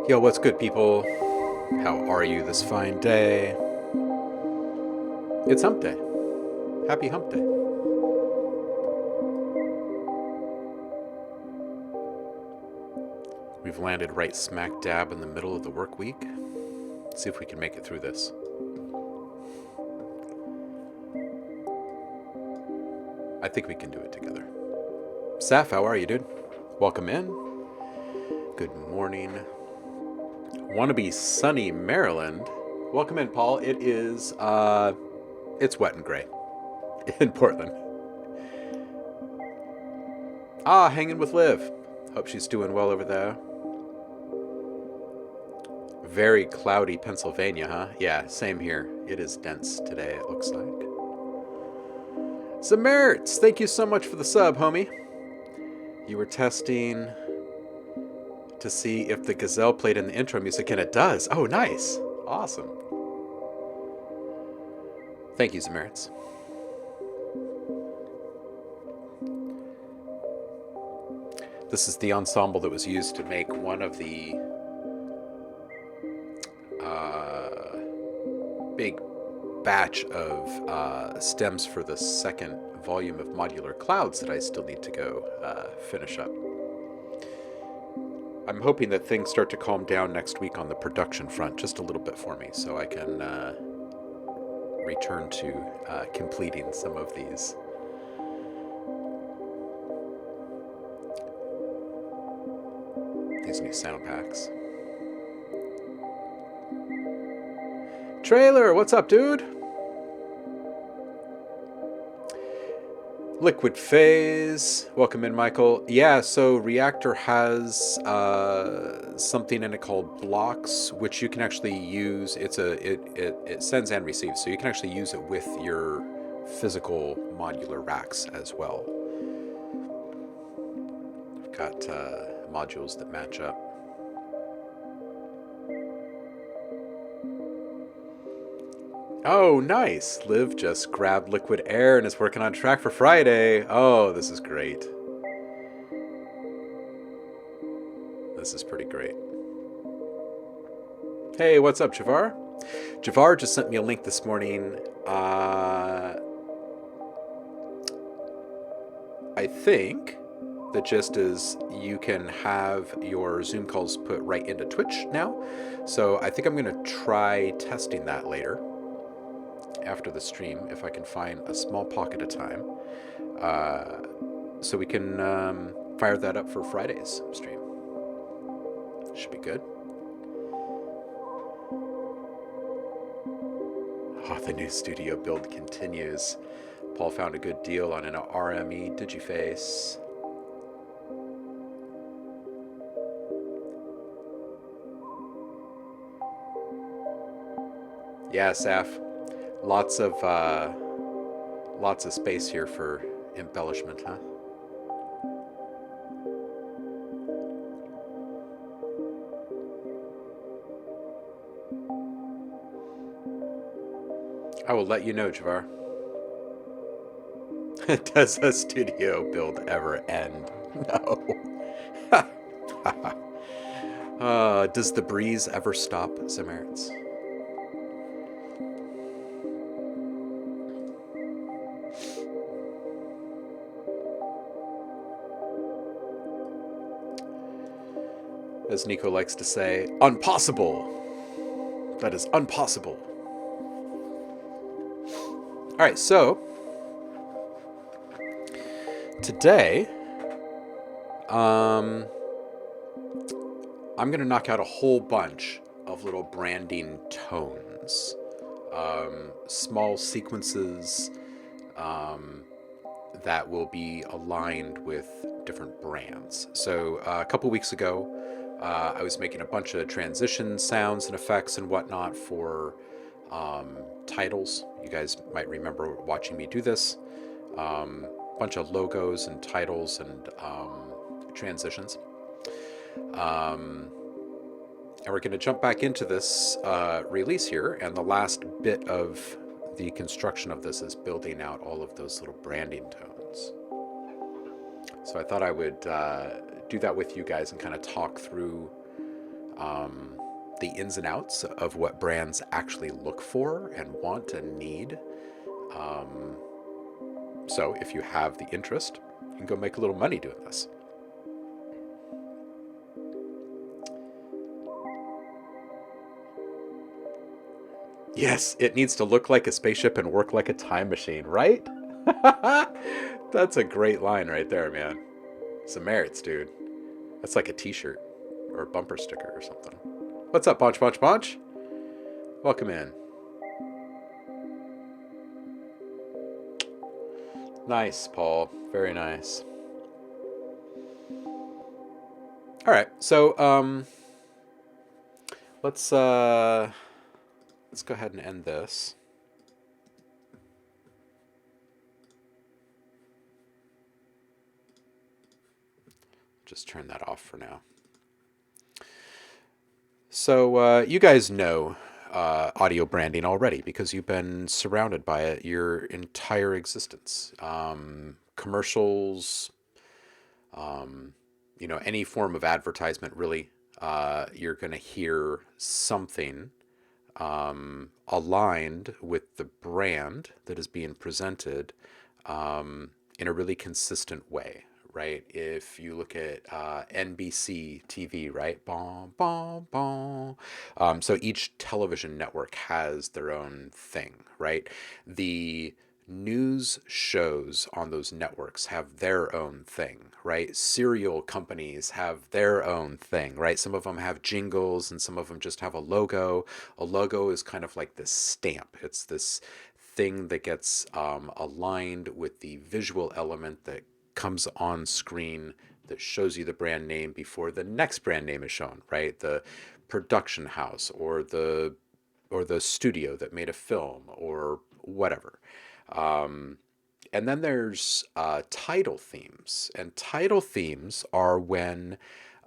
Yo, what's good, people? How are you this fine day? It's hump day. Happy hump day. We've landed right smack dab in the middle of the work week. Let's see if we can make it through this. I think we can do it together. Saf, how are you, dude? Welcome in. Good morning. Wannabe sunny Maryland. Welcome in, Paul. It's wet and gray in Portland. Hanging with Liv. Hope she's doing well over there. Very cloudy Pennsylvania, huh? Yeah, same here. It is dense today, it looks like. Zamertz, thank you so much for the sub, homie. You were testing to see if the gazelle played in the intro music, and it does. Oh, nice. Awesome. Thank you, Zamertz. This is the ensemble that was used to make one of the big batch of stems for the second volume of Modular Clouds that I still need to go finish up. I'm hoping that things start to calm down next week on the production front just a little bit for me, so I can return to completing some of these. These new sound packs. Trailer, what's up, dude? Liquid Phase, welcome in, Michael. Yeah, so Reaktor has something in it called blocks, which you can actually use. It sends and receives, so you can actually use it with your physical modular racks as well. I've got modules that match up. Oh, nice. Liv just grabbed liquid air and is working on track for Friday. Oh, this is great. This is pretty great. Hey, what's up, Javar? Javar just sent me a link this morning. I think the gist is you can have your Zoom calls put right into Twitch now. So I think I'm going to try testing that later after the stream, if I can find a small pocket of time, so we can fire that up for Friday's stream. Should be good. Oh, the new studio build continues. Paul found a good deal on an RME Digiface. Yeah, Saf. Lots of space here for embellishment, huh? I will let you know, Javar. Does a studio build ever end? No. Does the breeze ever stop, Zamertz? As Nico likes to say, impossible. That is impossible. All right, so today, I'm going to knock out a whole bunch of little branding tones, small sequences that will be aligned with different brands. So a couple weeks ago, I was making a bunch of transition sounds and effects and whatnot for titles. You guys might remember watching me do this. Bunch of logos and titles and transitions. And we're going to jump back into this release here, and the last bit of the construction of this is building out all of those little branding tones. So I thought I would do that with you guys and kind of talk through the ins and outs of what brands actually look for and want and need. Um, so if you have the interest, you can go make a little money doing this. Yes, it needs to look like a spaceship and work like a time machine, right? That's a great line right there, man. Some merits, dude. That's like a t-shirt or a bumper sticker or something. What's up, Bunch Bunch Bunch? Welcome in. Nice, Paul. Very nice. All right, so let's go ahead and end this. Just turn that off for now. So you guys know audio branding already because you've been surrounded by it your entire existence. Commercials, any form of advertisement, really, you're going to hear something aligned with the brand that is being presented in a really consistent way, right? If you look at NBC TV, right? Bom, bom, bom. So each television network has their own thing, right? The news shows on those networks have their own thing, right? Cereal companies have their own thing, right? Some of them have jingles and some of them just have a logo. A logo is kind of like this stamp. It's this thing that gets aligned with the visual element that comes on screen that shows you the brand name before the next brand name is shown, right? The production house or the studio that made a film or whatever. Um, and then there's title themes, and title themes are when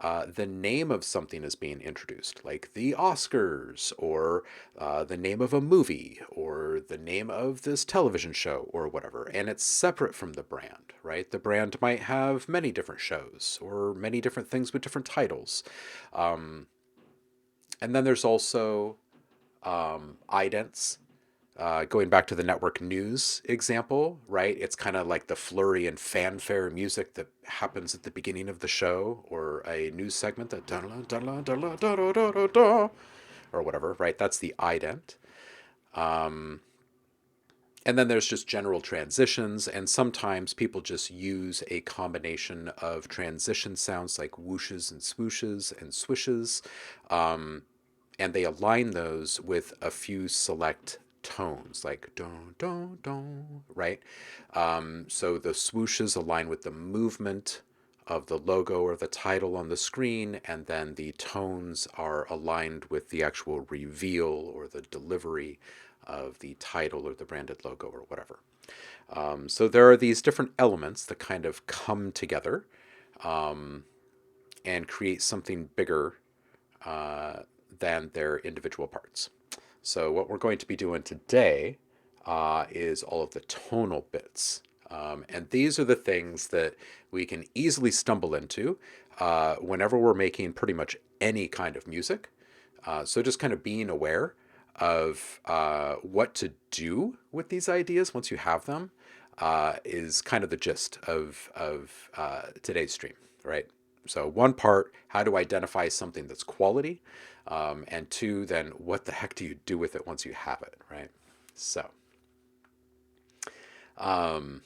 the name of something is being introduced, like the Oscars, or the name of a movie, or the name of this television show, or whatever. And it's separate from the brand, right? The brand might have many different shows, or many different things with different titles. Um, and then there's also idents. Going back to the network news example, right? It's kind of like the flurry and fanfare music that happens at the beginning of the show or a news segment that or whatever, right? That's the ident. Um, and then there's just general transitions, and sometimes people just use a combination of transition sounds like whooshes and swooshes and swishes, um, and they align those with a few select tones like don don don, right? So the swooshes align with the movement of the logo or the title on the screen, and then the tones are aligned with the actual reveal or the delivery of the title or the branded logo or whatever. So there are these different elements that kind of come together um, and create something bigger than their individual parts. So what we're going to be doing today is all of the tonal bits. And these are the things that we can easily stumble into whenever we're making pretty much any kind of music. So just kind of being aware of what to do with these ideas once you have them is kind of the gist of today's stream, right? So one part, how to identify something that's quality, and two, then what the heck do you do with it once you have it, right? So um,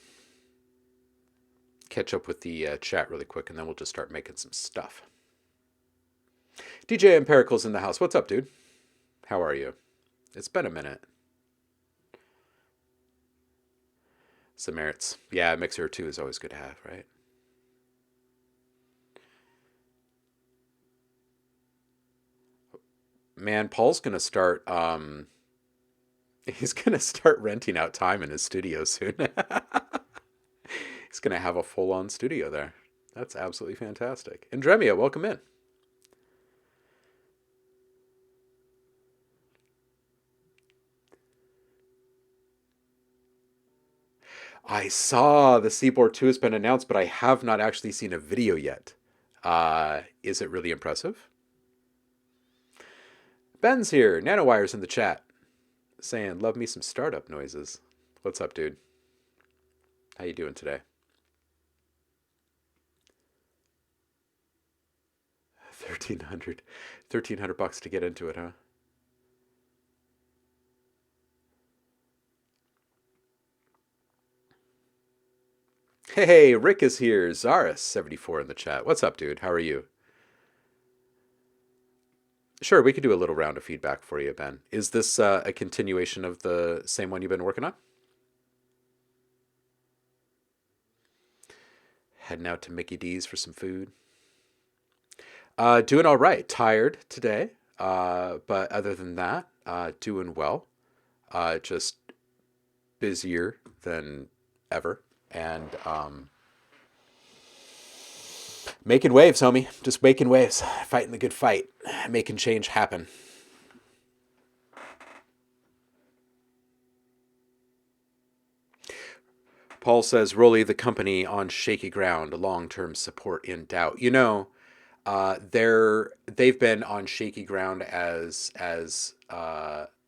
catch up with the chat really quick, and then we'll just start making some stuff. DJ Empirical's in the house. What's up, dude? How are you? It's been a minute. Some merits. Yeah, Mixer 2 is always good to have, right? Man, Paul's gonna start he's gonna start renting out time in his studio soon. He's gonna have a full-on studio there. That's absolutely fantastic. And Dremia, welcome in. I saw the Seaboard 2 has been announced, but I have not actually seen a video yet. Is it really impressive? Ben's here. Nanowire's in the chat saying, love me some startup noises. What's up, dude? How you doing today? 1300 bucks to get into it, huh? Hey, Rick is here. Zaris74 in the chat. What's up, dude? How are you? Sure, we could do a little round of feedback for you, Ben. Is this a continuation of the same one you've been working on? Heading out to Mickey D's for some food. Doing all right. Tired today, but other than that, doing well. Just busier than ever, and making waves, homie. Just making waves, fighting the good fight, making change happen. Paul says, Rolly, the company on shaky ground, long-term support in doubt. You know, they've been on shaky ground as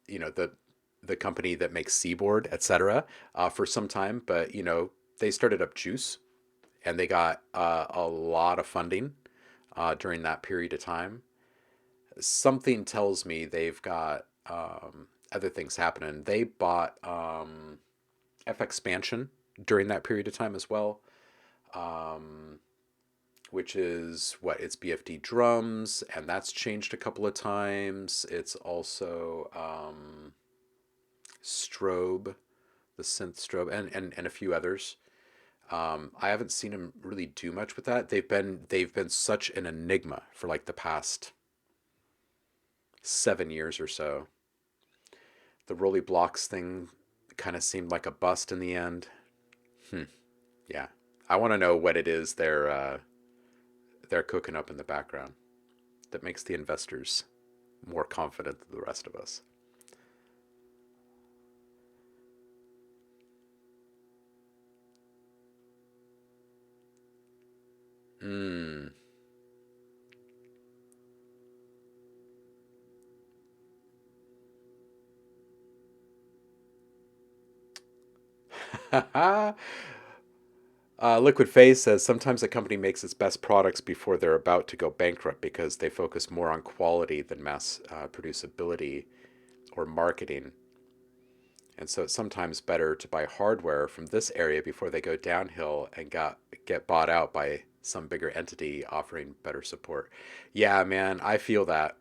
you know, the company that makes Seaboard, etc., for some time. But you know, they started up Juice, and they got a lot of funding during that period of time. Something tells me they've got other things happening. They bought F Expansion during that period of time as well, which is what, it's BFD drums, and that's changed a couple of times. It's also Strobe, the synth Strobe, and a few others. I haven't seen them really do much with that. They've been such an enigma for like the past 7 years or so. The Rolly Blocks thing kind of seemed like a bust in the end. Yeah, I want to know what it is they're cooking up in the background that makes the investors more confident than the rest of us. Hmm. Liquid Phase says sometimes a company makes its best products before they're about to go bankrupt because they focus more on quality than mass producibility or marketing. And so it's sometimes better to buy hardware from this area before they go downhill and get bought out by some bigger entity offering better support. Yeah, man, I feel that.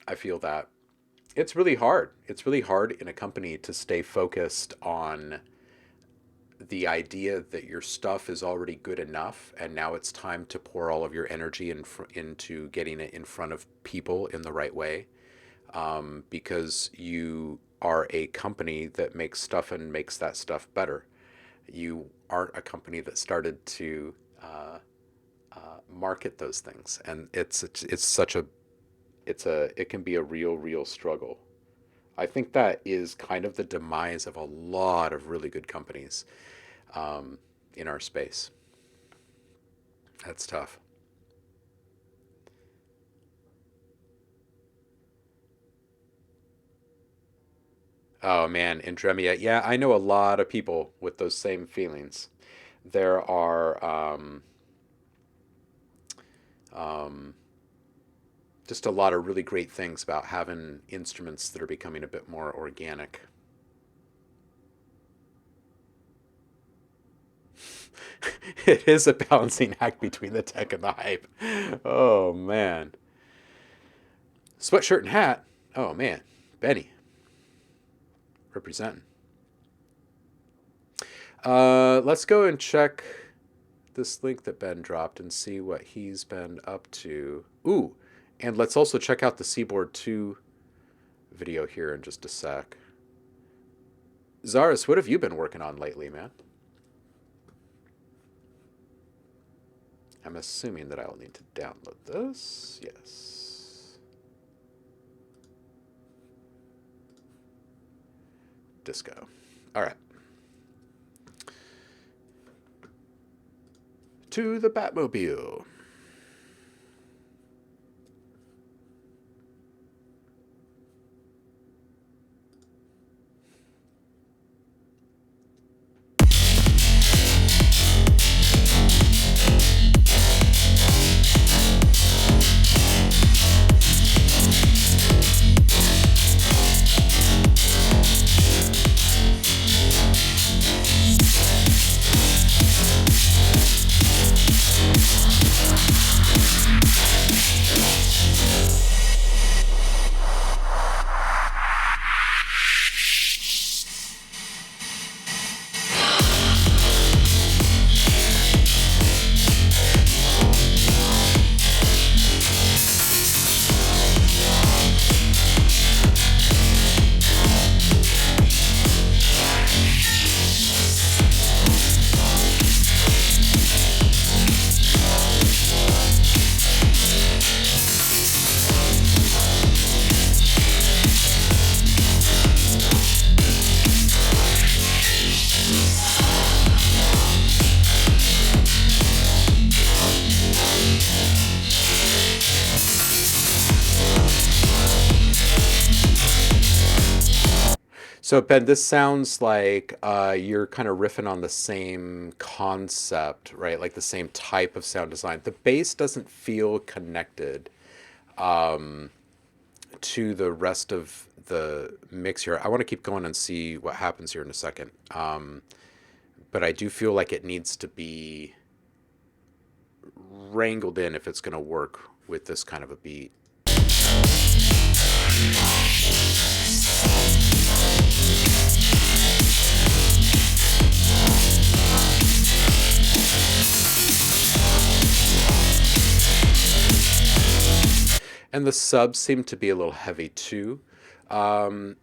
I feel that. It's really hard. It's really hard in a company to stay focused on the idea that your stuff is already good enough and now it's time to pour all of your energy into getting it in front of people in the right way, because you are a company that makes stuff and makes that stuff better. You aren't a company that started to market those things, and it's such a it can be a real struggle. I think that is kind of the demise of a lot of really good companies in our space. That's tough. Oh man, Indremia. Yeah, I know a lot of people with those same feelings. There are um, just a lot of really great things about having instruments that are becoming a bit more organic. It is a balancing act between the tech and the hype. Oh man. Sweatshirt and hat. Oh man. Benny representing. Let's go and check this link that Ben dropped and see what he's been up to. Ooh, and let's also check out the Seaboard 2 video here in just a sec. Zaris, what have you been working on lately, man? I'm assuming that I'll need to download this. Yes. Disco. All right. To the Batmobile. So Ben, this sounds like you're kind of riffing on the same concept, right? Like the same type of sound design. The bass doesn't feel connected to the rest of the mix here. I want to keep going and see what happens here in a second. But I do feel like it needs to be wrangled in if it's going to work with this kind of a beat. And the subs seem to be a little heavy too. Um,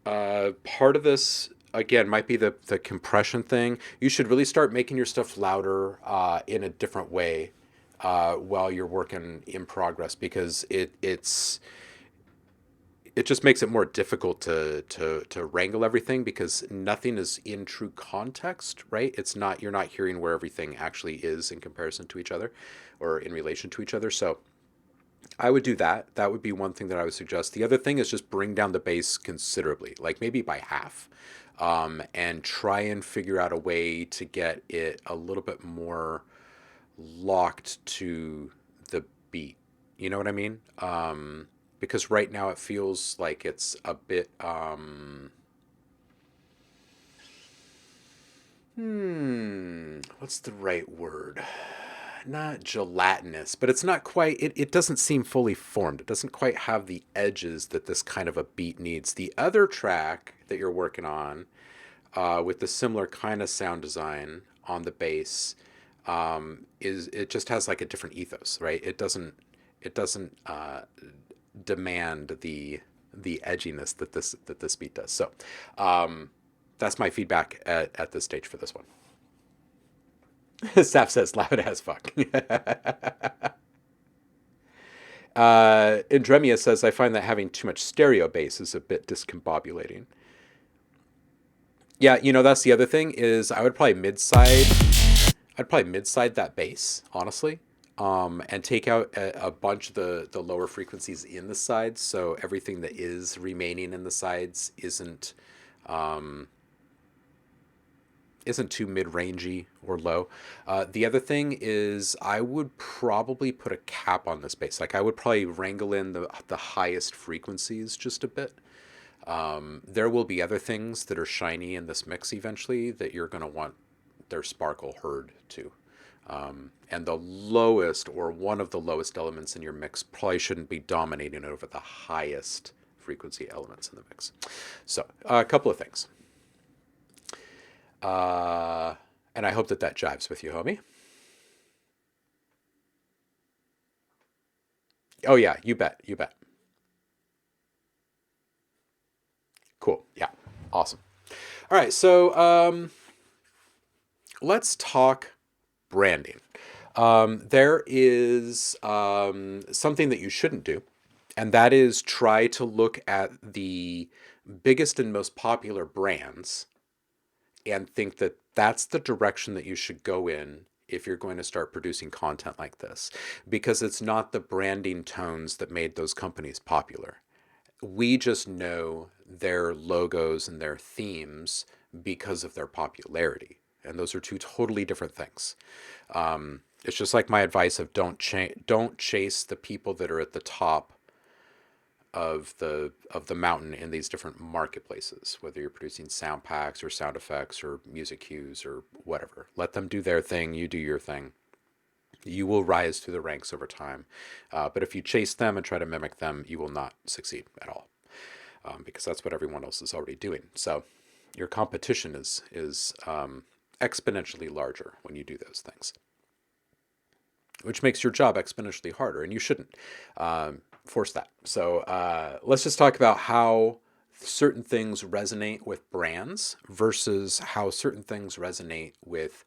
Part of this, again, might be the compression thing. You should really start making your stuff louder in a different way while you're working in progress because it just makes it more difficult to wrangle everything because nothing is in true context, right? It's not You're not hearing where everything actually is in comparison to each other or in relation to each other. So I would do that. That would be one thing that I would suggest. The other thing is just bring down the bass considerably, like maybe by half, and try and figure out a way to get it a little bit more locked to the beat. You know what I mean? Because right now it feels like it's a bit, what's the right word? Not gelatinous, but it's not quite, it doesn't seem fully formed. It doesn't quite have the edges that this kind of a beat needs. The other track that you're working on with the similar kind of sound design on the bass is it just has like a different ethos, right? It doesn't demand the edginess that this beat does. So that's my feedback at this stage for this one. Saf says loud as fuck. Indremia says, I find that having too much stereo bass is a bit discombobulating. Yeah, that's the other thing is I'd probably mid-side that bass, honestly, and take out a bunch of the lower frequencies in the sides, so everything that is remaining in the sides um, isn't too mid-rangey or low. The other thing is I would probably put a cap on this bass. Like I would probably wrangle in the highest frequencies just a bit. There will be other things that are shiny in this mix eventually that you're going to want their sparkle heard too. And the lowest or one of the lowest elements in your mix probably shouldn't be dominating over the highest frequency elements in the mix. So a couple of things. Uh, and I hope that jives with you, homie. Oh yeah, you bet, you bet. Cool. Yeah, awesome. All right, so let's talk branding. There is something that you shouldn't do, and that is try to look at the biggest and most popular brands and think that that's the direction that you should go in if you're going to start producing content like this, because it's not the branding tones that made those companies popular. We just know their logos and their themes because of their popularity. And those are two totally different things. It's just like my advice of don't chase the people that are at the top of the mountain in these different marketplaces, whether you're producing sound packs or sound effects or music cues or whatever. Let them do their thing, you do your thing. You will rise through the ranks over time. But if you chase them and try to mimic them, you will not succeed at all, because that's what everyone else is already doing. So your competition is exponentially larger when you do those things, which makes your job exponentially harder, and you shouldn't force that. So let's just talk about how certain things resonate with brands versus how certain things resonate with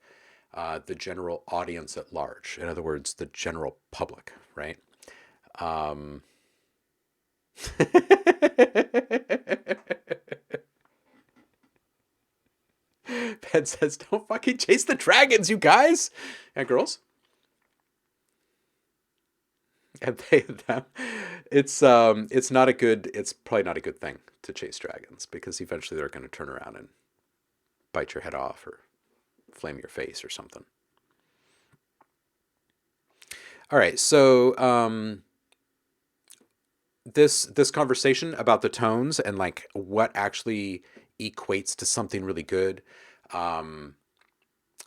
the general audience at large. In other words, the general public, right? Um, Ben says, "Don't fucking chase the dragons, you guys and girls." And they them. It's not a good. It's probably not a good thing to chase dragons, because eventually they're going to turn around and bite your head off or flame your face or something. All right, so this conversation about the tones and like what actually equates to something really good,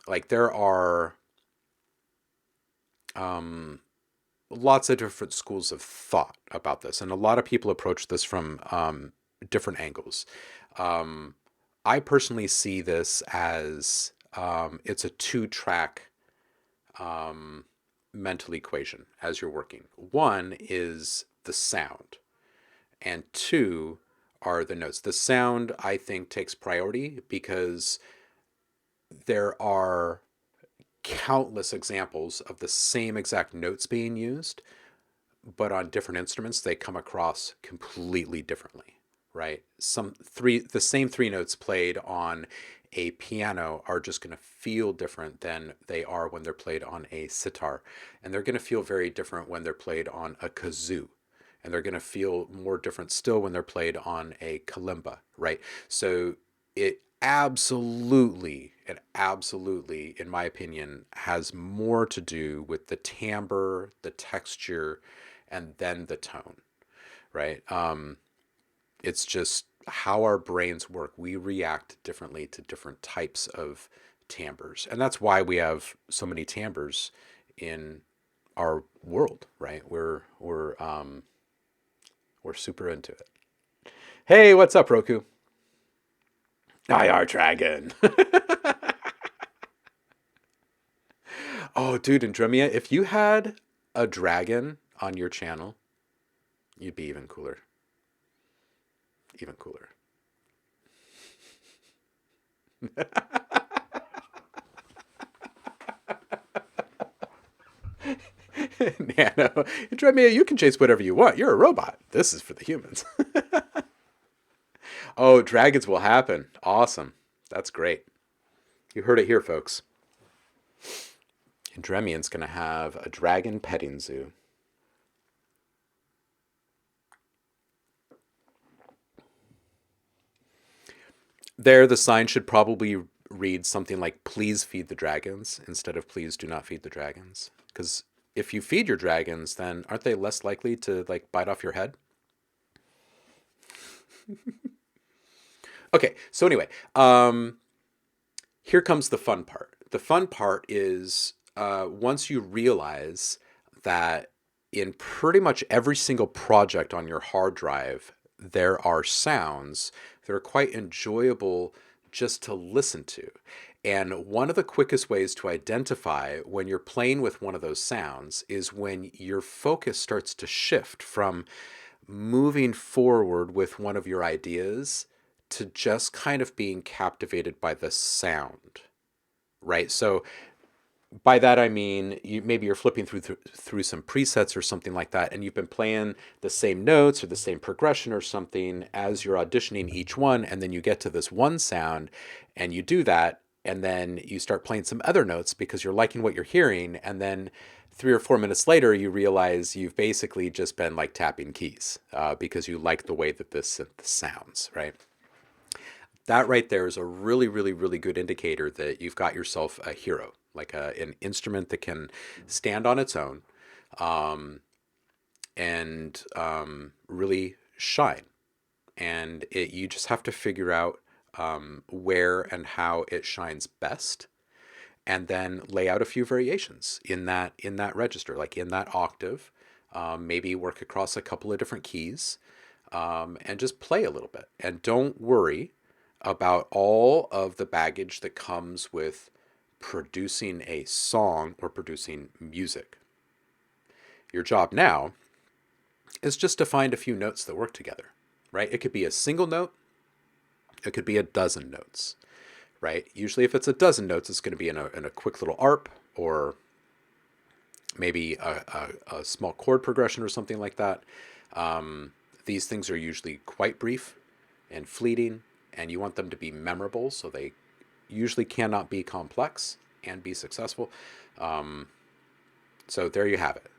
like there are lots of different schools of thought about this, and a lot of people approach this from different angles. I personally see this as it's a two-track mental equation as you're working. One is the sound, and two are the notes. The sound, I think, takes priority because there are countless examples of the same exact notes being used, but on different instruments, they come across completely differently, right? The same three notes played on a piano are just going to feel different than they are when they're played on a sitar. And they're going to feel very different when they're played on a kazoo. And they're going to feel more different still when they're played on a kalimba, right? So it absolutely, in my opinion, has more to do with the timbre, the texture, and then the tone, right? It's just how our brains work. We react differently to different types of timbres, and that's why we have so many timbres in our world, right? We're super into it. Hey, what's up, Roku? IR Dragon. Oh, dude, Andromia, if you had a dragon on your channel, you'd be even cooler. Even cooler. Nano, Andromia, you can chase whatever you want. You're a robot. This is for the humans. Oh, dragons will happen. Awesome. That's great. You heard it here, folks. Andremian's going to have a dragon petting zoo. There, the sign should probably read something like, please feed the dragons, instead of please do not feed the dragons. Because if you feed your dragons, then aren't they less likely to like bite off your head? Okay, so anyway, here comes the fun part. The fun part is once you realize that in pretty much every single project on your hard drive, there are sounds that are quite enjoyable just to listen to. And one of the quickest ways to identify when you're playing with one of those sounds is when your focus starts to shift from moving forward with one of your ideas to just kind of being captivated by the sound, right? So by that I mean maybe you're flipping through some presets or something like that, and you've been playing the same notes or the same progression or something as you're auditioning each one, and then you get to this one sound, and you do that, and then you start playing some other notes because you're liking what you're hearing, and then 3 or 4 minutes later you realize you've basically just been like tapping keys because you like the way that this synth sounds, right? That right there is a really, really, really good indicator that you've got yourself a hero, like an instrument that can stand on its own and really shine. And you just have to figure out where and how it shines best, and then lay out a few variations in that register, like in that octave. Maybe work across a couple of different keys, and just play a little bit. And don't worry about all of the baggage that comes with producing a song or producing music. Your job now is just to find a few notes that work together, right? It could be a single note, it could be a dozen notes, right? Usually if it's a dozen notes, it's going to be in a quick little arp, or maybe a small chord progression or something like that. These things are usually quite brief and fleeting, and you want them to be memorable, so they usually cannot be complex and be successful. So there you have it.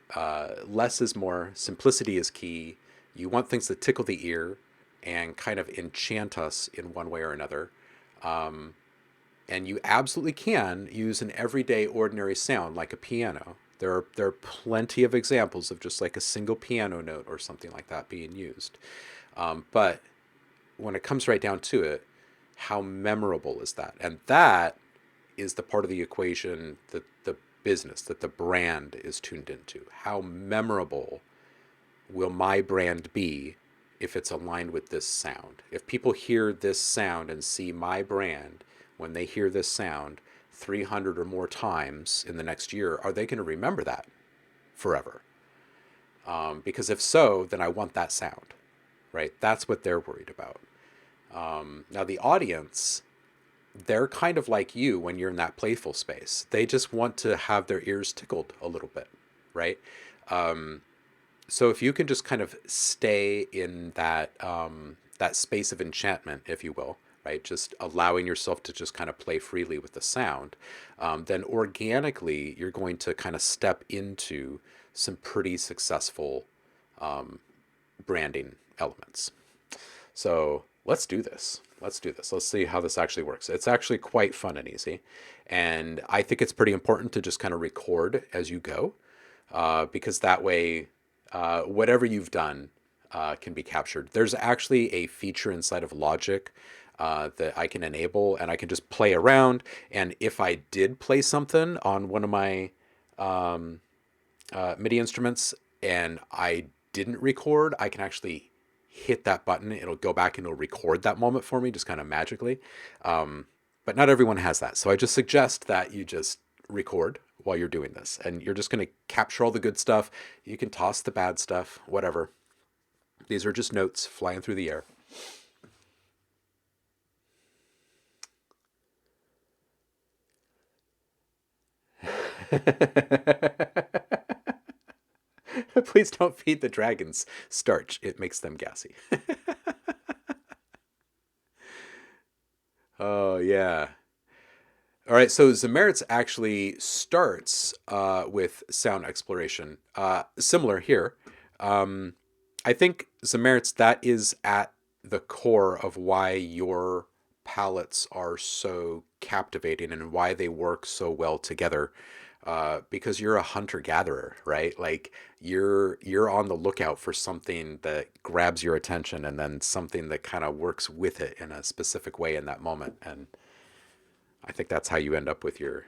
Less is more. Simplicity is key. You want things that tickle the ear, and kind of enchant us in one way or another. And you absolutely can use an everyday ordinary sound like a piano. There are plenty of examples of just like a single piano note or something like that being used. But when it comes right down to it, how memorable is that? And that is the part of the equation that the business, that the brand is tuned into. How memorable will my brand be if it's aligned with this sound? If people hear this sound and see my brand, when they hear this sound 300 or more times in the next year, are they going to remember that forever? Because if so, then I want that sound, right? That's what they're worried about. Now, the audience, they're kind of like you when you're in that playful space. They just want to have their ears tickled a little bit, right? So if you can just kind of stay in that space of enchantment, if you will, right, just allowing yourself to just kind of play freely with the sound, then organically you're going to kind of step into some pretty successful branding elements. So let's do this. Let's do this. Let's see how this actually works. It's actually quite fun and easy. And I think it's pretty important to just kind of record as you go, because that way, whatever you've done can be captured. There's actually a feature inside of Logic that I can enable, and I can just play around. And if I did play something on one of my MIDI instruments and I didn't record, I can actually hit that button. It'll go back and it'll record that moment for me just kind of magically. But not everyone has that. So I just suggest that you just record while you're doing this. And you're just going to capture all the good stuff. You can toss the bad stuff, whatever. These are just notes flying through the air. Please don't feed the dragons starch. It makes them gassy. Oh, yeah. All right, so Zameritz actually starts with sound exploration. Similar here. I think Zameritz, that is at the core of why your palettes are so captivating and why they work so well together. Because you're a hunter-gatherer, right? Like you're on the lookout for something that grabs your attention and then something that kind of works with it in a specific way in that moment. And I think that's how you end up with your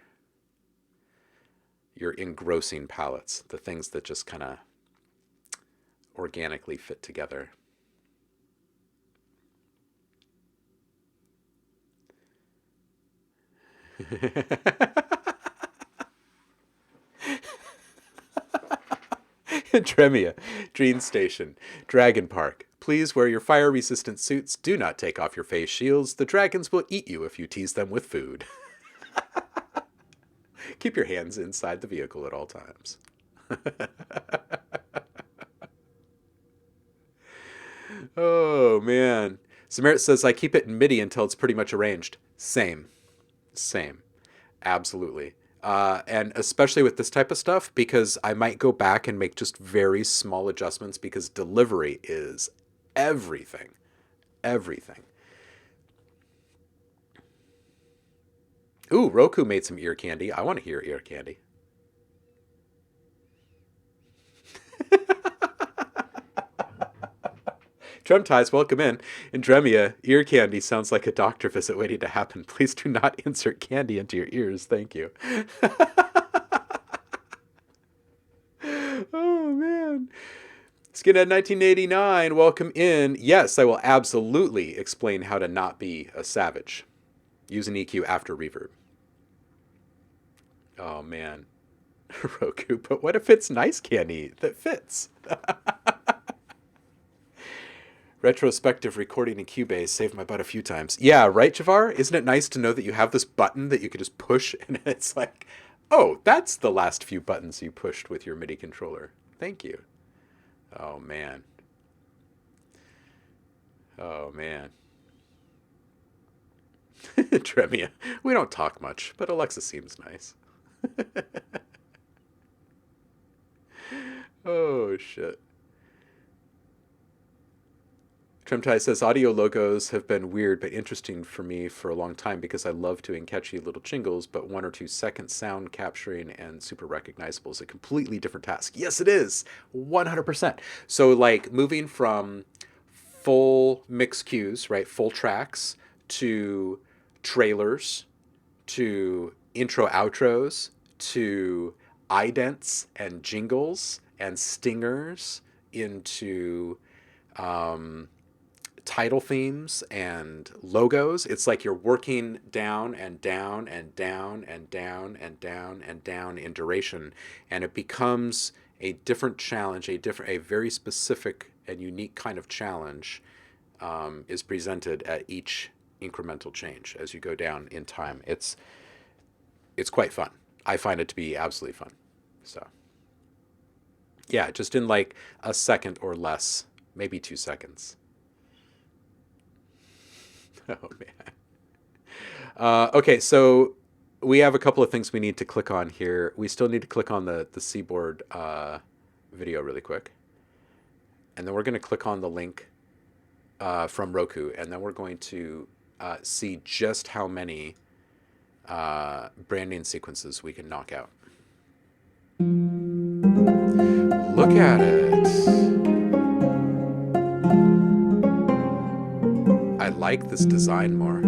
engrossing palettes, the things that just kind of organically fit together. Tremia, Dream Station, Dragon Park. Please wear your fire-resistant suits. Do not take off your face shields. The dragons will eat you if you tease them with food. Keep your hands inside the vehicle at all times. Oh, man. Samarit says, I keep it in MIDI until it's pretty much arranged. Same. Same. Absolutely. And especially with this type of stuff, because I might go back and make just very small adjustments because delivery is everything. Everything. Ooh, Roku made some ear candy. I want to hear ear candy. Drum ties, welcome in. Indremia, ear candy sounds like a doctor visit waiting to happen. Please do not insert candy into your ears. Thank you. Oh, man. Skinhead 1989, welcome in. Yes, I will absolutely explain how to not be a savage. Use an EQ after reverb. Oh, man. Roku, but what if it's nice candy that fits? Retrospective recording in Cubase saved my butt a few times. Yeah, right, Javar? Isn't it nice to know that you have this button that you can just push and it's like, oh, that's the last few buttons you pushed with your MIDI controller. Thank you. Oh, man. Oh, man. Tremia. We don't talk much, but Alexa seems nice. Oh, shit. Tremtai says audio logos have been weird but interesting for me for a long time because I love doing catchy little jingles, but 1 or 2 second sound capturing and super recognizable is a completely different task. Yes, it is. 100%. So like moving from full mix cues, right? Full tracks to trailers to intro outros to idents and jingles and stingers into um, title themes and logos. It's like you're working down and down and down and down and down and down in duration, and it becomes a different challenge, a very specific and unique kind of challenge is presented at each incremental change as you go down in time. It's quite fun. I find it to be absolutely fun. So yeah, just in like a second or less, maybe 2 seconds. Oh man. Okay, so we have a couple of things we need to click on here. We still need to click on the Seaboard video really quick. And then we're going to click on the link from Roku. And then we're going to see just how many branding sequences we can knock out. Look at it. I like this design more.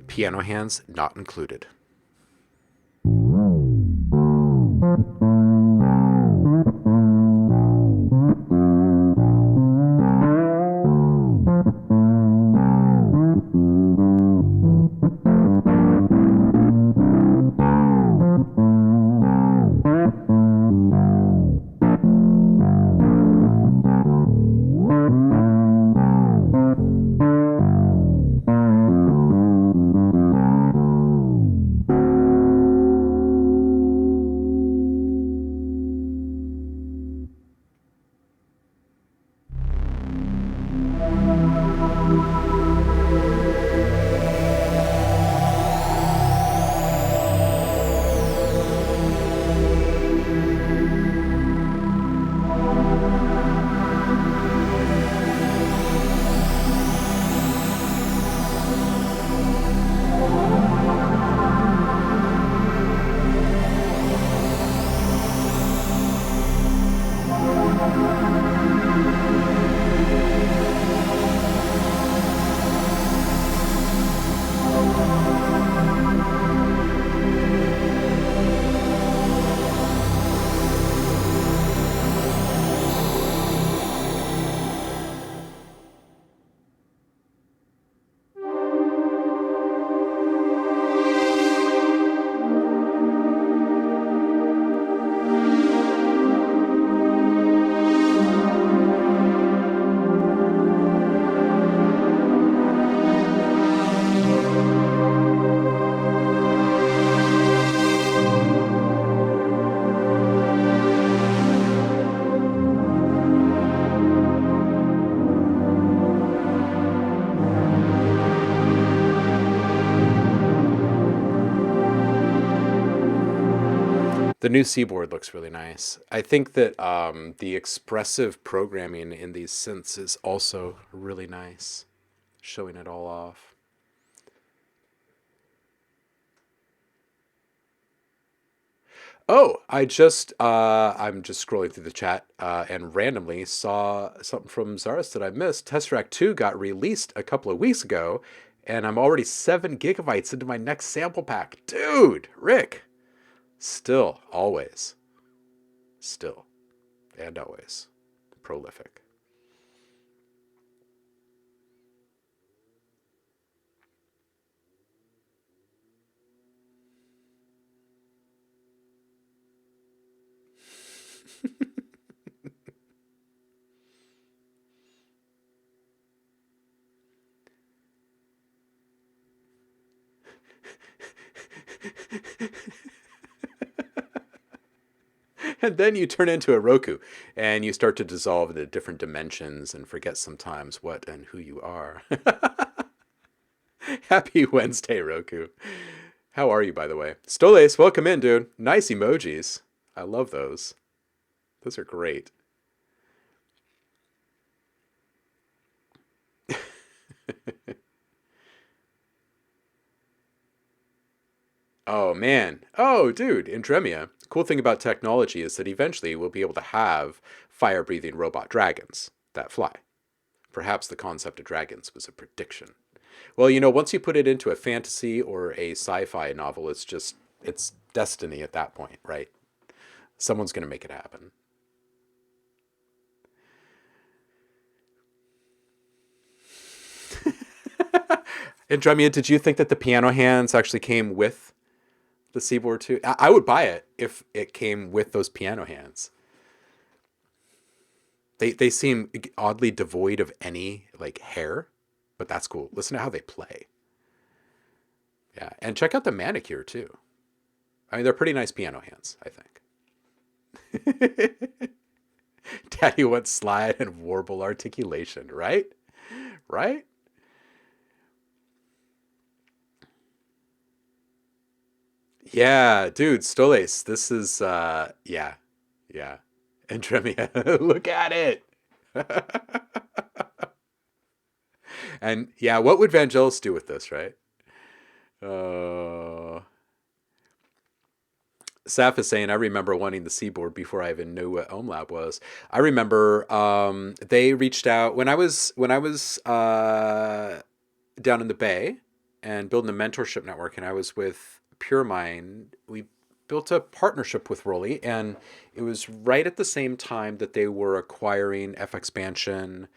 Piano hands not included. The new Seaboard looks really nice. I think that the expressive programming in these synths is also really nice, showing it all off. Oh, I'm just scrolling through the chat and randomly saw something from Zaris that I missed. Tesseract 2 got released a couple of weeks ago, and I'm already 7 GB into my next sample pack. Dude, Rick, still, always, still, and always prolific. And then you turn into a Roku and you start to dissolve into different dimensions and forget sometimes what and who you are. Happy Wednesday, Roku. How are you, by the way? Stoles, welcome in, dude. Nice emojis. I love those. Those are great. Oh, man. Oh, dude, Indremia. Cool thing about technology is that eventually we'll be able to have fire breathing robot dragons that fly. Perhaps the concept of dragons was a prediction. Well, once you put it into a fantasy or a sci-fi novel, it's destiny at that point, right? Someone's going to make it happen. Andromeda, did you think that the piano hands actually came with the Seaboard too? I would buy it if it came with those piano hands. They seem oddly devoid of any like hair, but that's cool. Listen to how they play. Yeah, and check out the manicure too. I mean, they're pretty nice piano hands, I think. Daddy wants slide and warble articulation, right? Right? Yeah, dude, Stoles, this is yeah, yeah. Entremia, look at it. And yeah, what would Vangelis do with this, right? Uh Saf is saying, I remember wanting the Seaboard before I even knew what OhmLab was. I remember they reached out when I was down in the Bay and building a mentorship network, and I was with PureMind. We built a partnership with Rolly, and it was right at the same time that they were acquiring F Expansion.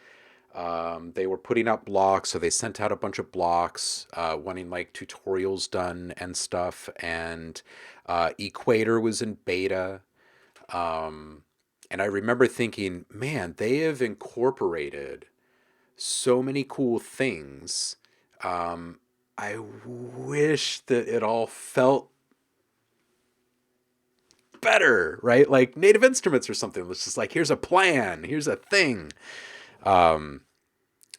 They were putting out blocks, so they sent out a bunch of blocks, wanting like tutorials done and stuff. And Equator was in beta. Um, and I remember thinking, man, they have incorporated so many cool things. Um, I wish that it all felt better, right? Like Native Instruments or something. It's just like, here's a plan, here's a thing. Um,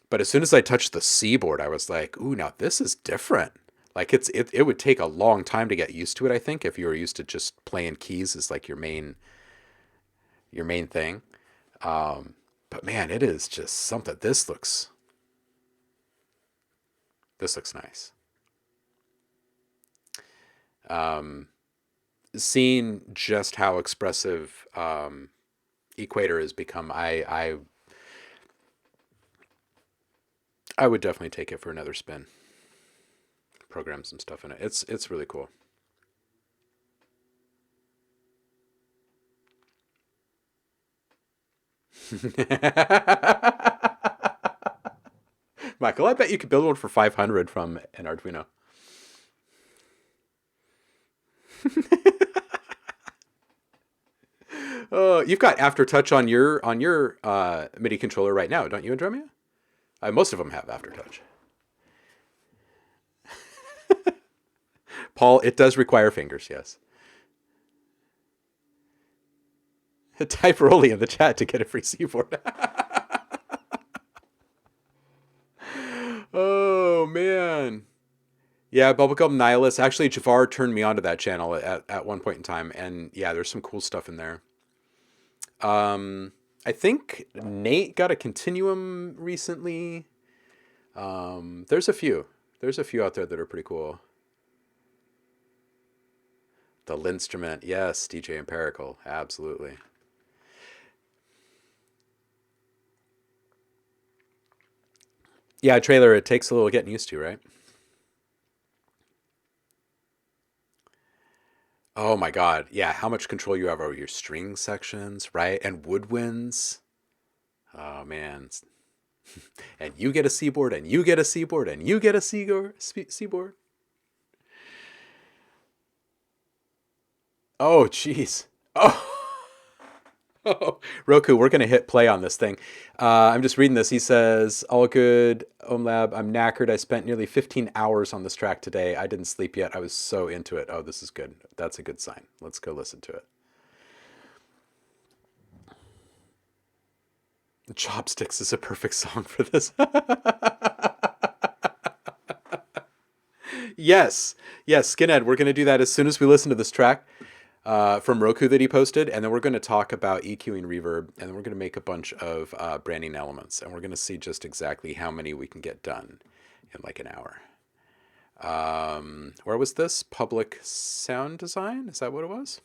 but as soon as I touched the Seaboard, I was like, ooh, now this is different. Like it would take a long time to get used to it, I think, if you were used to just playing keys as like your main thing. But man, it is just something. This looks nice. Um, Seeing just how expressive Equator has become, I would definitely take it for another spin. Program some stuff in it. It's really cool. Michael, I bet you could build one for 500 from an Arduino. Oh, you've got Aftertouch on your MIDI controller right now, don't you, Andromeda? Most of them have Aftertouch. Paul, it does require fingers, yes. Type Rolly in the chat to get a free Seaboard. Oh man. Yeah, Bubblegum Nihilist. Actually, Javar turned me onto that channel at one point in time, and yeah, there's some cool stuff in there. I think Nate got a Continuum recently. There's a few. There's a few out there that are pretty cool. The Linstrument, yes, DJ Empirical, absolutely. Yeah, trailer. It takes a little getting used to, right? Oh my God, yeah. How much control you have over your string sections, right? And woodwinds. Oh man, and you get a Seaboard, and you get a Seaboard, and you get a Seaboard. Oh, jeez. Oh, Roku, we're going to hit play on this thing. I'm just reading this. He says, all good, OhmLab. I'm knackered. I spent nearly 15 hours on this track today. I didn't sleep yet. I was so into it. Oh, this is good. That's a good sign. Let's go listen to it. Chopsticks is a perfect song for this. Yes. Yes, Skinhead. We're going to do that as soon as we listen to this track from Roku that he posted. And then we're going to talk about EQing reverb. And then we're going to make a bunch of branding elements. And we're going to see just exactly how many we can get done in like an hour. Where was this? Public sound design? Is that what it was?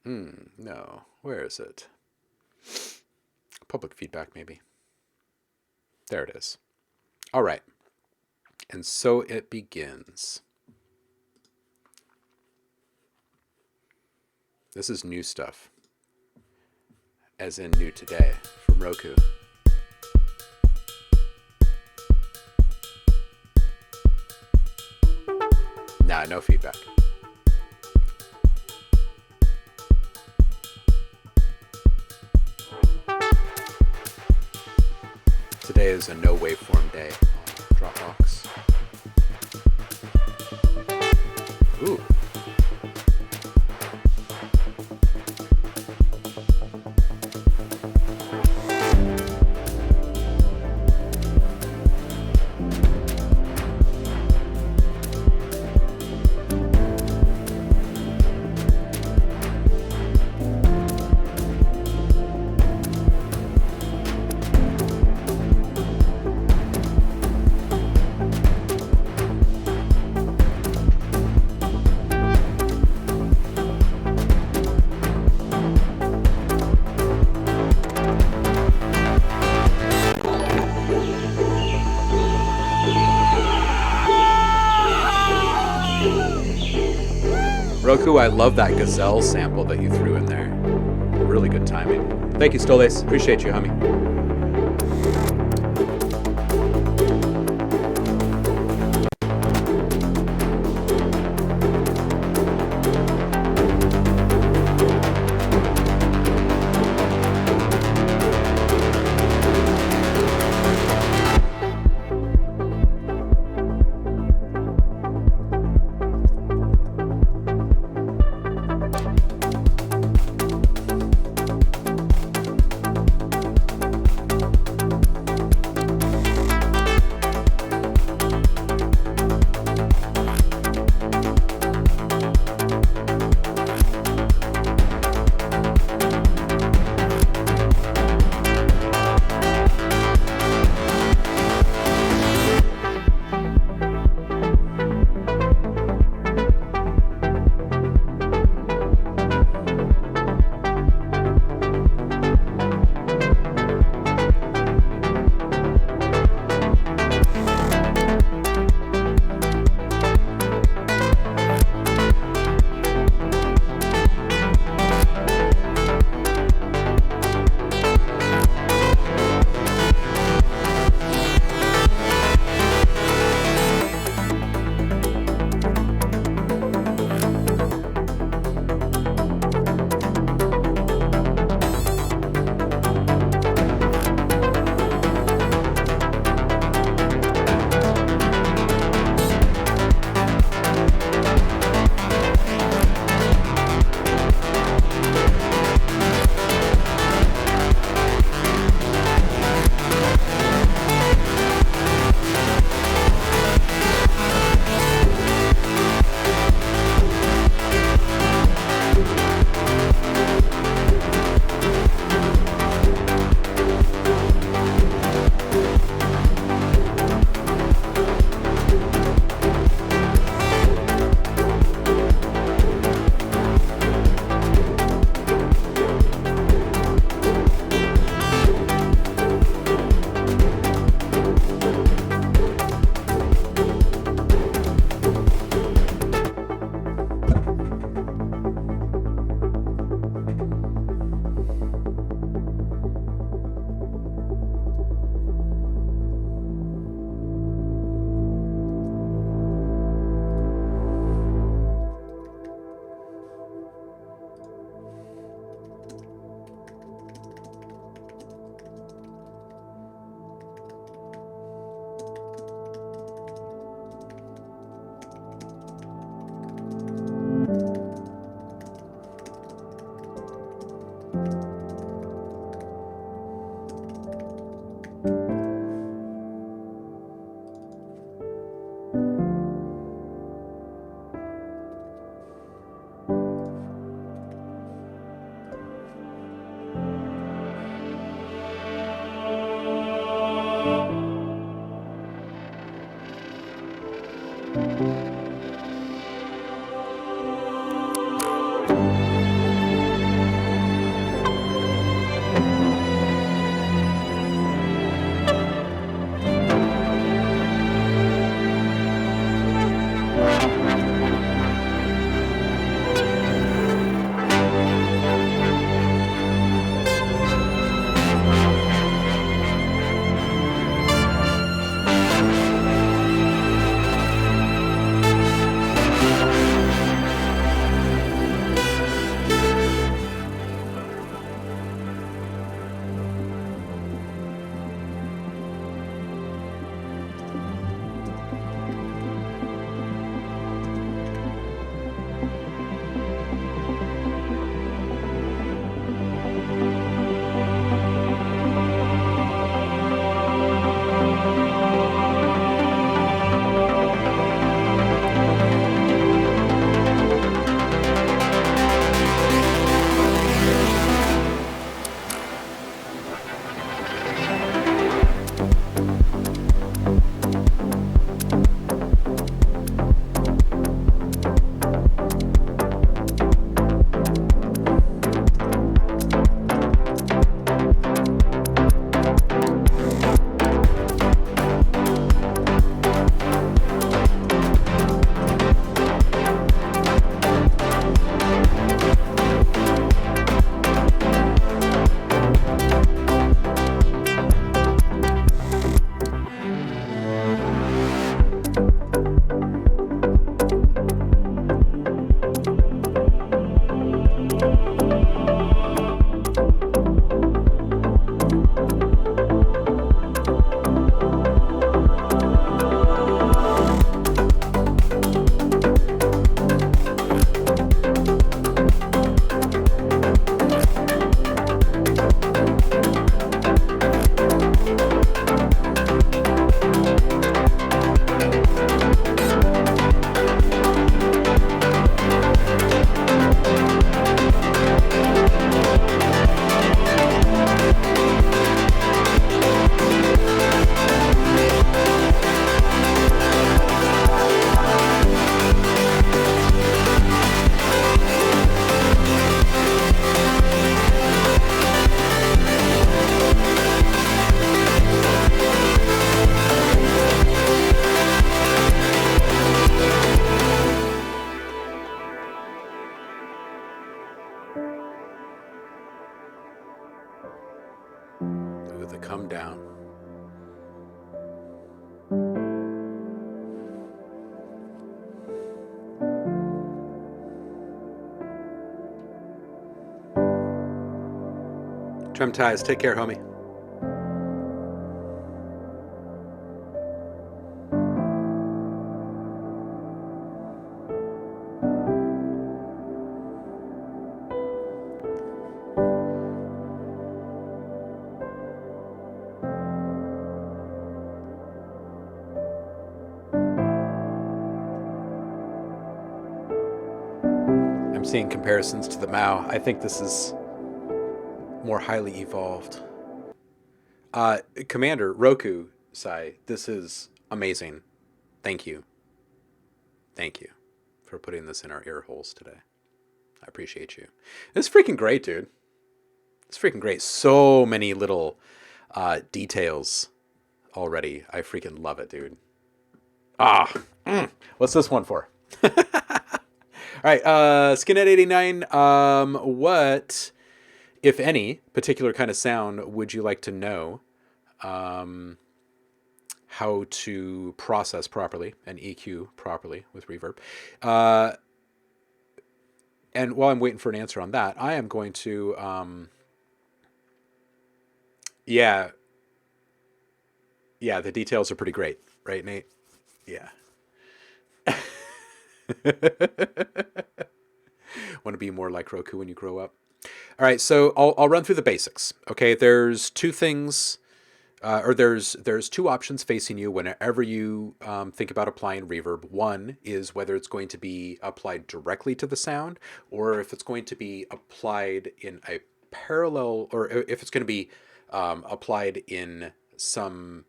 No. Where is it? Public feedback, maybe. There it is. All right. And so it begins. This is new stuff. As in new today from Roku. Nah, no feedback. Today is a no waveform day on Dropbox. Ooh. Roku, I love that gazelle sample that you threw in there. Really good timing. Thank you, Stoles. Appreciate you, homie. to come down. Trem ties, take care, homie. I'm seeing comparisons to the Mao. I think this is more highly evolved. Commander Roku Sai, this is amazing. Thank you. Thank you for putting this in our ear holes today. I appreciate you. It's freaking great, dude. It's freaking great. So many little details already. I freaking love it, dude. What's this one for? All right, Skinhead89, what, if any, particular kind of sound would you like to know how to process properly and EQ properly with reverb? And while I'm waiting for an answer on that, I am going to, yeah, the details are pretty great, right, Nate? Yeah. Want to be more like Roku when you grow up. All right, so I'll run through the basics. Okay, there's two things, or there's two options facing you whenever you think about applying reverb. One is whether it's going to be applied directly to the sound, or if it's going to be applied in a parallel, or if it's going to be applied in some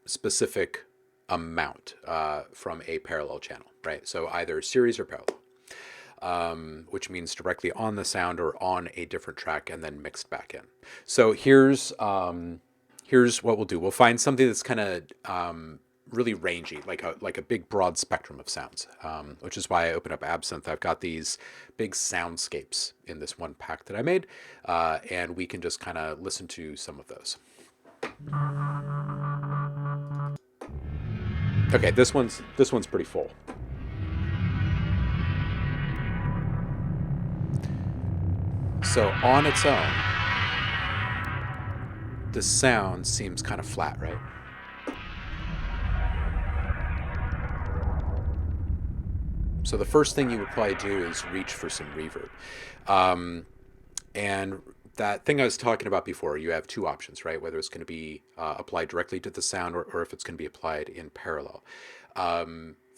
specific amount from a parallel channel, right? So either series or parallel, which means directly on the sound or on a different track and then mixed back in. So here's what we'll do. We'll find something that's kind of really rangy, like a big broad spectrum of sounds, which is why I open up Absinthe. I've got these big soundscapes in this one pack that I made, and we can just kind of listen to some of those. Okay, this one's pretty full. So on its own, the sound seems kind of flat, right? So the first thing you would probably do is reach for some reverb. And that thing I was talking about before, you have two options, right? Whether it's going to be applied directly to the sound or if it's going to be applied in parallel.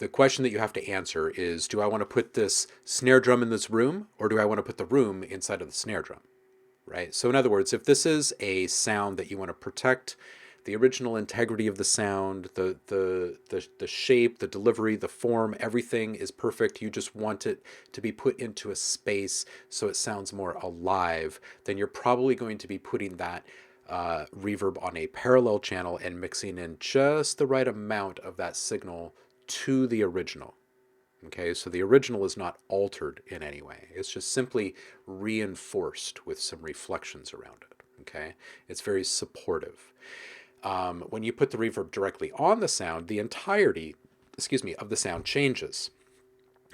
The question that you have to answer is, do I want to put this snare drum in this room, or do I want to put the room inside of the snare drum, right? So in other words, if this is a sound that you want to protect the original integrity of the sound, the shape, the delivery, the form, everything is perfect. You just want it to be put into a space so it sounds more alive, then you're probably going to be putting that reverb on a parallel channel and mixing in just the right amount of that signal to the original. Okay, so the original is not altered in any way. It's just simply reinforced with some reflections around it. Okay, it's very supportive. When you put the reverb directly on the sound, the entirety, of the sound changes.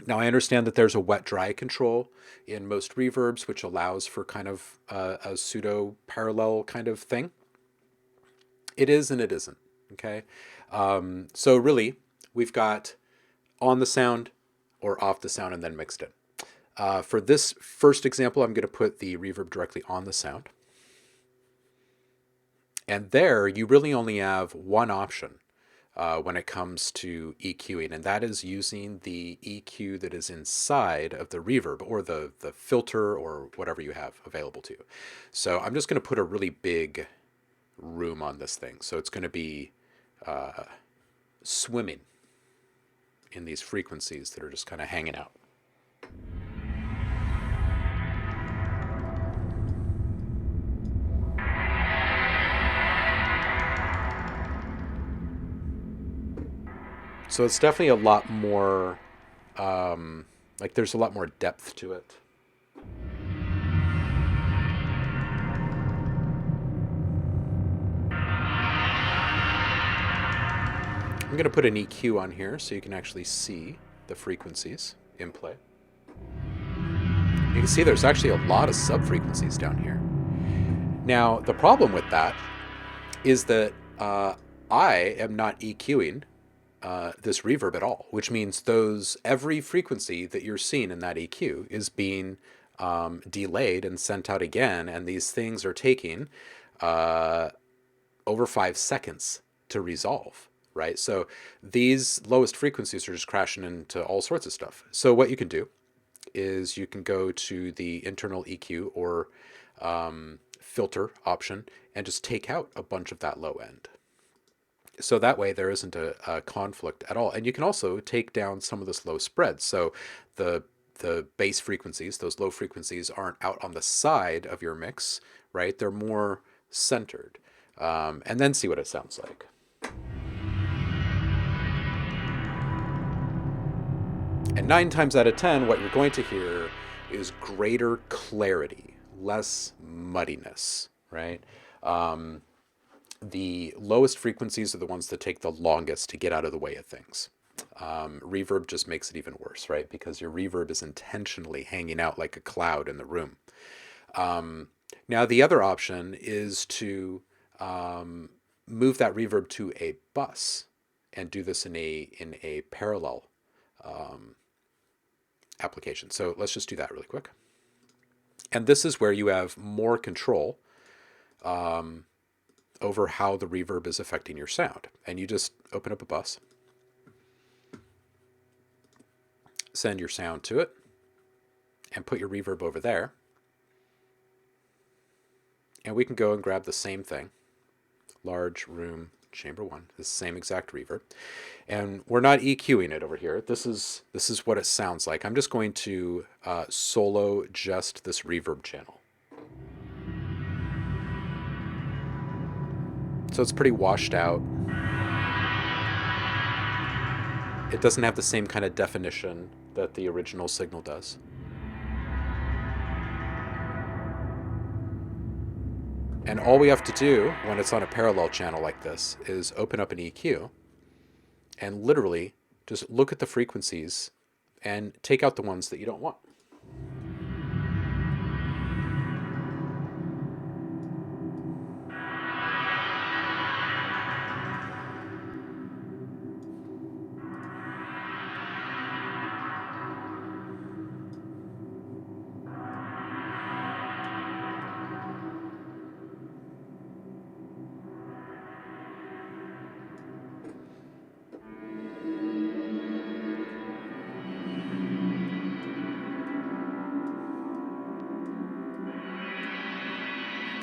Now, I understand that there's a wet-dry control in most reverbs, which allows for kind of a pseudo-parallel kind of thing. It is and it isn't, okay? So really, we've got on the sound or off the sound and then mixed in. For this first example, I'm going to put the reverb directly on the sound. And there, you really only have one option when it comes to EQing, and that is using the EQ that is inside of the reverb or the filter or whatever you have available to you. So I'm just going to put a really big room on this thing. So it's going to be swimming in these frequencies that are just kind of hanging out. So it's definitely a lot more, there's a lot more depth to it. I'm going to put an EQ on here so you can actually see the frequencies in play. You can see there's actually a lot of sub-frequencies down here. Now, the problem with that is that I am not EQing this reverb at all, which means every frequency that you're seeing in that EQ is being delayed and sent out again, and these things are taking over 5 seconds to resolve, right? So these lowest frequencies are just crashing into all sorts of stuff. So what you can do is you can go to the internal EQ or filter option and just take out a bunch of that low end. So that way there isn't a conflict at all. And you can also take down some of this low spread. So the bass frequencies, those low frequencies, aren't out on the side of your mix, right? They're more centered. And then see what it sounds like. And 9 times out of 10, what you're going to hear is greater clarity, less muddiness, right? The lowest frequencies are the ones that take the longest to get out of the way of things. Reverb just makes it even worse, right? Because your reverb is intentionally hanging out like a cloud in the room. Now, the other option is to move that reverb to a bus and do this in a parallel application. So let's just do that really quick. And this is where you have more control over how the reverb is affecting your sound. And you just open up a bus, send your sound to it, and put your reverb over there. And we can go and grab the same thing, large room, chamber 1, the same exact reverb. And we're not EQing it over here. This is what it sounds like. I'm just going to solo just this reverb channel. So it's pretty washed out. It doesn't have the same kind of definition that the original signal does. And all we have to do when it's on a parallel channel like this is open up an EQ and literally just look at the frequencies and take out the ones that you don't want.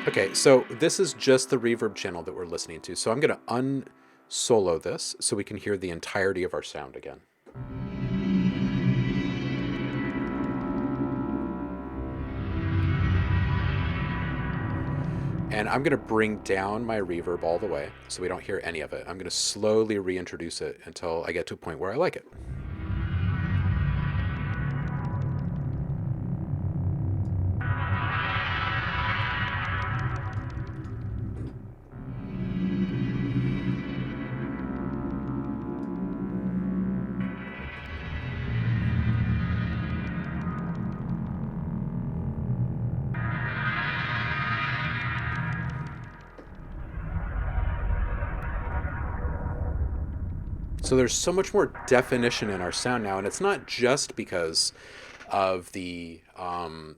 Okay, so this is just the reverb channel that we're listening to. So I'm going to unsolo this so we can hear the entirety of our sound again. And I'm going to bring down my reverb all the way so we don't hear any of it. I'm going to slowly reintroduce it until I get to a point where I like it. So there's so much more definition in our sound now, and it's not just because of the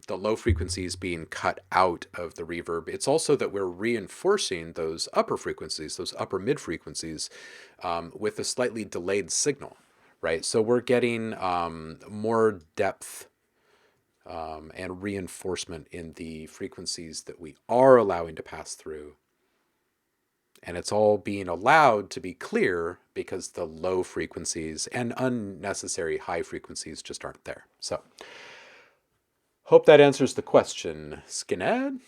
low frequencies being cut out of the reverb. It's also that we're reinforcing those upper frequencies, those upper mid frequencies, with a slightly delayed signal, right? So we're getting more depth and reinforcement in the frequencies that we are allowing to pass through. And it's all being allowed to be clear because the low frequencies and unnecessary high frequencies just aren't there. So, hope that answers the question, Skinhead.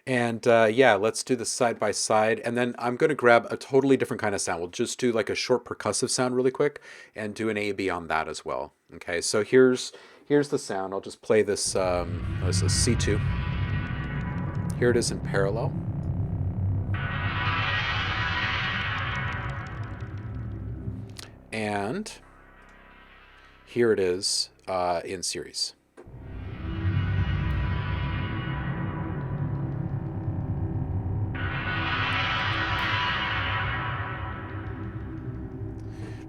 And yeah, let's do this side by side. And then I'm going to grab a totally different kind of sound. We'll just do like a short percussive sound really quick and do an A/B on that as well. Okay, so here's the sound. I'll just play this. This is C2. Here it is in parallel. And here it is in series.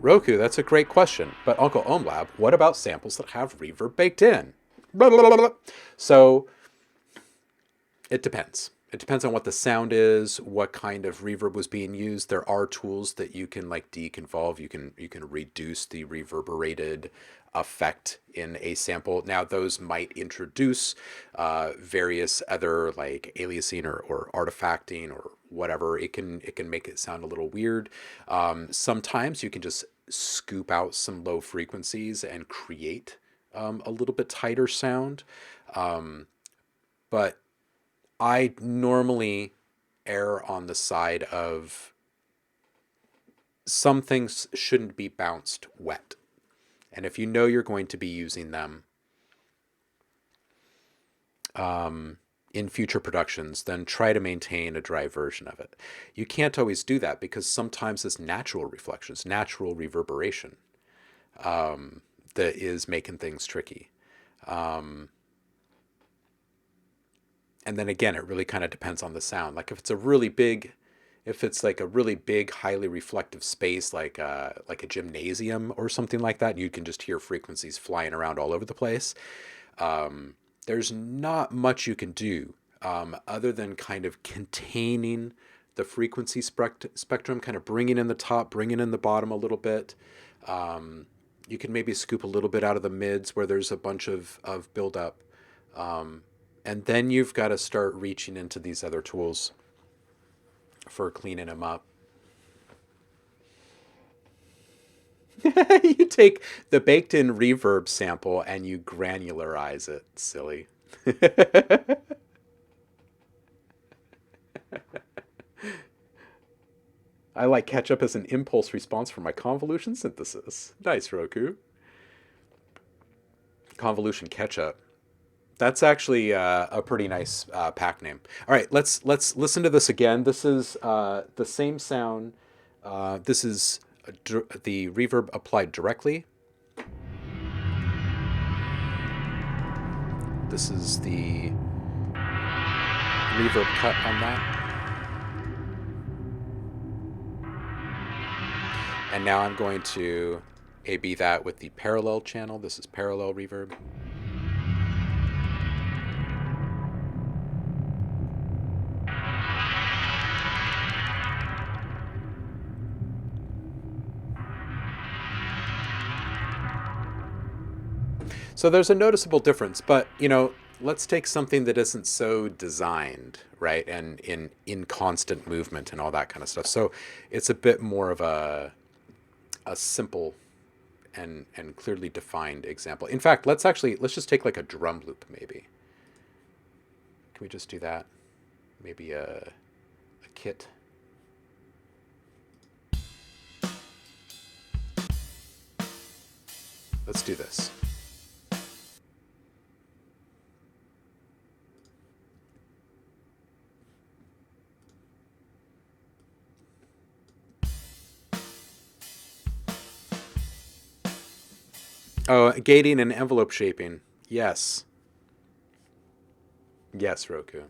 Roku, that's a great question. But Uncle OhmLab, what about samples that have reverb baked in? Blah, blah, blah, blah. So it depends. It depends on what the sound is, what kind of reverb was being used. There are tools that you can like deconvolve. You can reduce the reverberated effect in a sample. Now those might introduce various other like aliasing or artifacting or whatever. It can make it sound a little weird. Sometimes you can just scoop out some low frequencies and create a little bit tighter sound. But I normally err on the side of some things shouldn't be bounced wet. And if you know you're going to be using them in future productions, then try to maintain a dry version of it. You can't always do that because sometimes it's natural reflections, natural reverberation that is making things tricky. And then again, it really kind of depends on the sound. Like if it's like a really big, highly reflective space, like a gymnasium or something like that, and you can just hear frequencies flying around all over the place. There's not much you can do other than kind of containing the frequency spectrum, kind of bringing in the top, bringing in the bottom a little bit. You can maybe scoop a little bit out of the mids where there's a bunch of buildup. And then you've got to start reaching into these other tools for cleaning them up. You take the baked in reverb sample and you granularize it, silly. I like ketchup as an impulse response for my convolution synthesis. Nice, Roku. Convolution ketchup. That's actually a pretty nice pack name. All right, let's listen to this again. This is the same sound. This is the reverb applied directly. This is the reverb cut on that. And now I'm going to A/B that with the parallel channel. This is parallel reverb. So there's a noticeable difference, but let's take something that isn't so designed, right, and in constant movement and all that kind of stuff. So it's a bit more of a simple and clearly defined example. In fact, let's just take like a drum loop maybe. Can we just do that? Maybe a kit. Let's do this. Oh, gating and envelope shaping. Yes. Yes, Roku.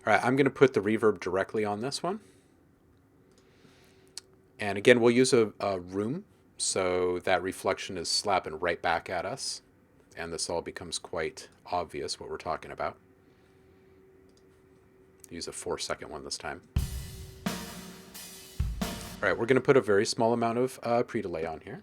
All right, I'm going to put the reverb directly on this one. And again, we'll use a room, so that reflection is slapping right back at us. And this all becomes quite obvious what we're talking about. Use a 4-second one this time. All right, we're going to put a very small amount of pre-delay on here.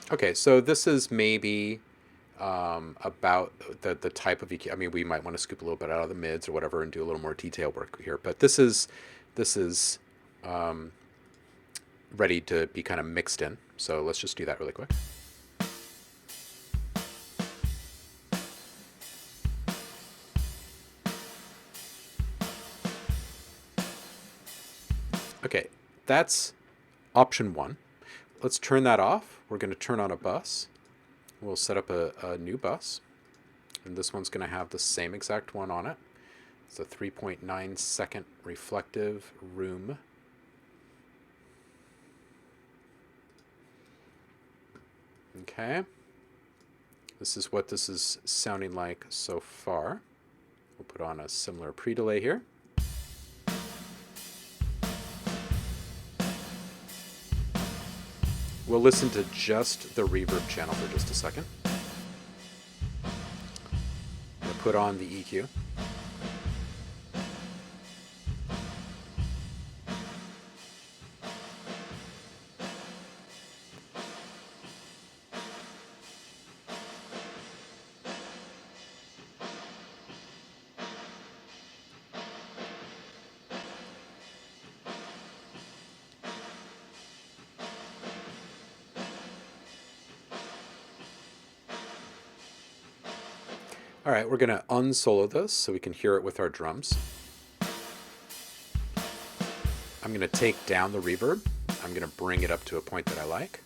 Okay, so this is maybe about the type of EQ. I mean, we might want to scoop a little bit out of the mids or whatever and do a little more detail work here. But this is um, ready to be kind of mixed in. So let's just do that really quick. Okay, that's option one. Let's turn that off. We're going to turn on a bus. We'll set up a new bus. And this one's going to have the same exact one on it. It's a 3.9 second reflective room. Okay. This is what this is sounding like so far. We'll put on a similar pre-delay here. We'll listen to just the reverb channel for just a second. We'll put on the EQ. All right, we're going to unsolo this so we can hear it with our drums. I'm going to take down the reverb. I'm going to bring it up to a point that I like.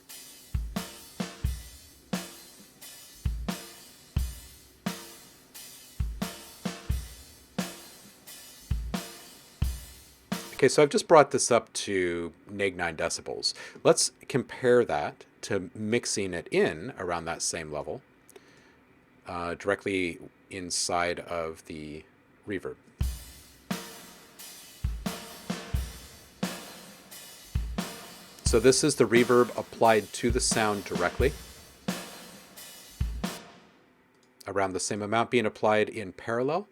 Okay, so I've just brought this up to neg 9 decibels. Let's compare that to mixing it in around that same level. Directly inside of the reverb. So this is the reverb applied to the sound directly. Around the same amount being applied in parallel.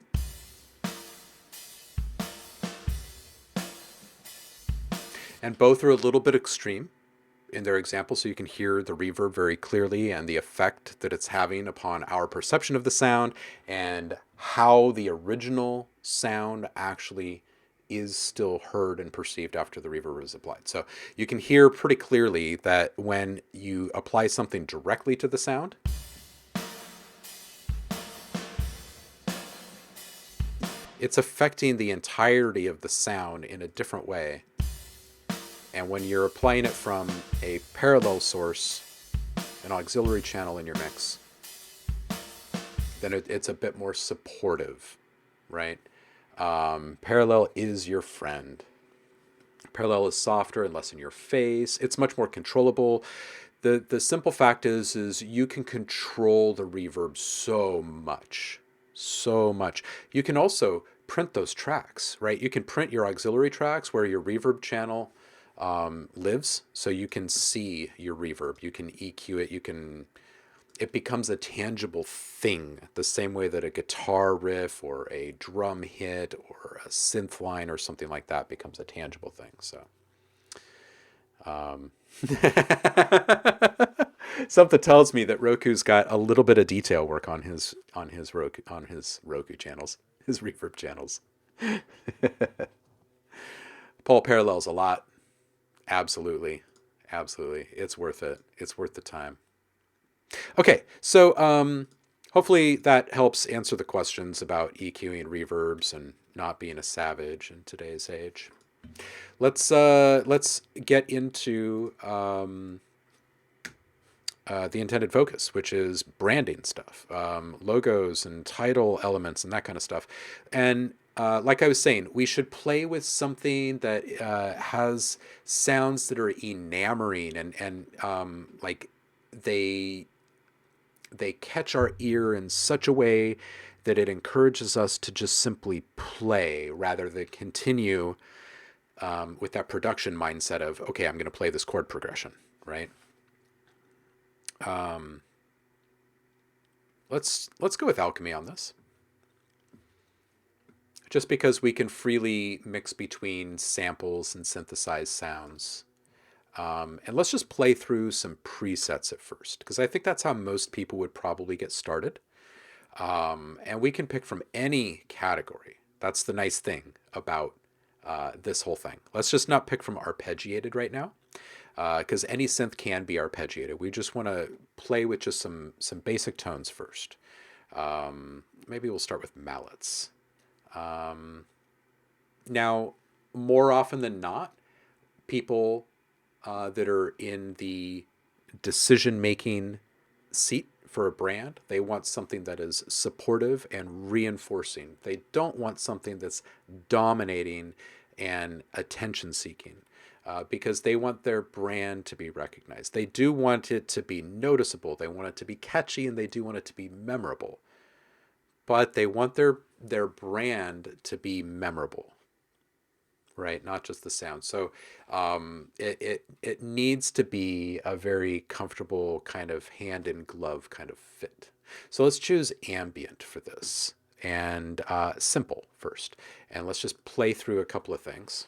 And both are a little bit extreme in their example, so you can hear the reverb very clearly and the effect that it's having upon our perception of the sound and how the original sound actually is still heard and perceived after the reverb is applied. So you can hear pretty clearly that when you apply something directly to the sound, it's affecting the entirety of the sound in a different way. And when you're applying it from a parallel source, an auxiliary channel in your mix, then it's a bit more supportive, right? Parallel is your friend. Parallel is softer and less in your face. It's much more controllable. The simple fact is you can control the reverb so much. You can also print those tracks, right? You can print your auxiliary tracks where your reverb channel lives, so you can see your reverb, you can EQ it, it becomes a tangible thing, the same way that a guitar riff or a drum hit or a synth line or something like that becomes a tangible thing. So something tells me that Roku's got a little bit of detail work on his Roku channels, his reverb channels. Pull parallels a lot. Absolutely. It's worth it. It's worth the time. Okay, so hopefully that helps answer the questions about EQing reverbs and not being a savage in today's age. Let's get into the intended focus, which is branding stuff, logos and title elements and that kind of stuff. And like I was saying, we should play with something that has sounds that are enamoring and like they catch our ear in such a way that it encourages us to just simply play rather than continue with that production mindset of, okay, I'm going to play this chord progression, right? Let's go with alchemy on this. Just because we can freely mix between samples and synthesized sounds. And let's just play through some presets at first, because I think that's how most people would probably get started. And we can pick from any category. That's the nice thing about this whole thing. Let's just not pick from arpeggiated right now, because any synth can be arpeggiated. We just want to play with just some basic tones first. Maybe we'll start with mallets. Now, more often than not, people that are in the decision-making seat for a brand, they want something that is supportive and reinforcing. They don't want something that's dominating and attention-seeking, because they want their brand to be recognized. They do want it to be noticeable. They want it to be catchy, and they do want it to be memorable. But they want their brand to be memorable, right? Not just the sound. So it needs to be a very comfortable kind of hand in glove kind of fit. So let's choose ambient for this, and simple first. And let's just play through a couple of things.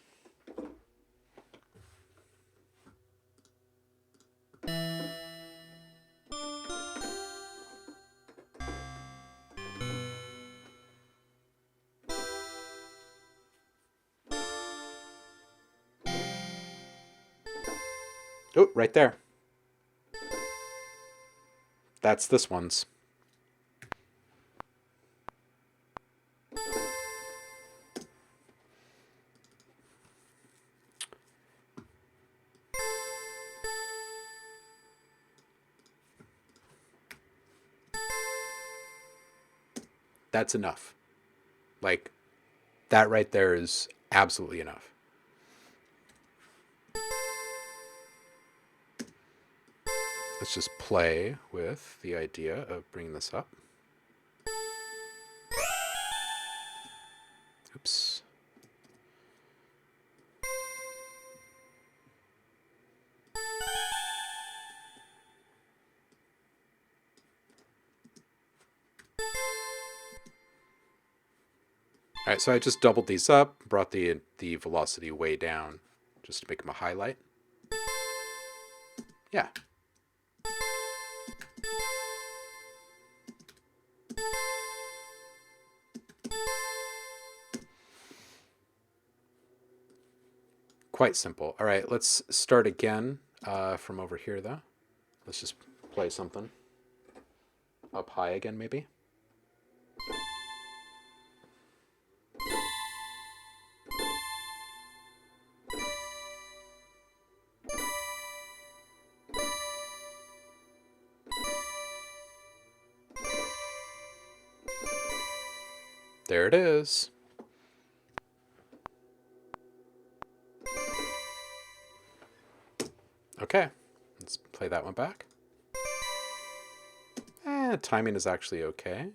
Oh, right there. That's this one's. That's enough. Like, that right there is absolutely enough. Let's just play with the idea of bringing this up. Oops. All right, so I just doubled these up, brought the velocity way down just to make them a highlight. Yeah. Quite simple. All right, let's start again from over here, though. Let's just play something up high again, maybe. There it is. Okay, let's play that one back. Timing is actually okay.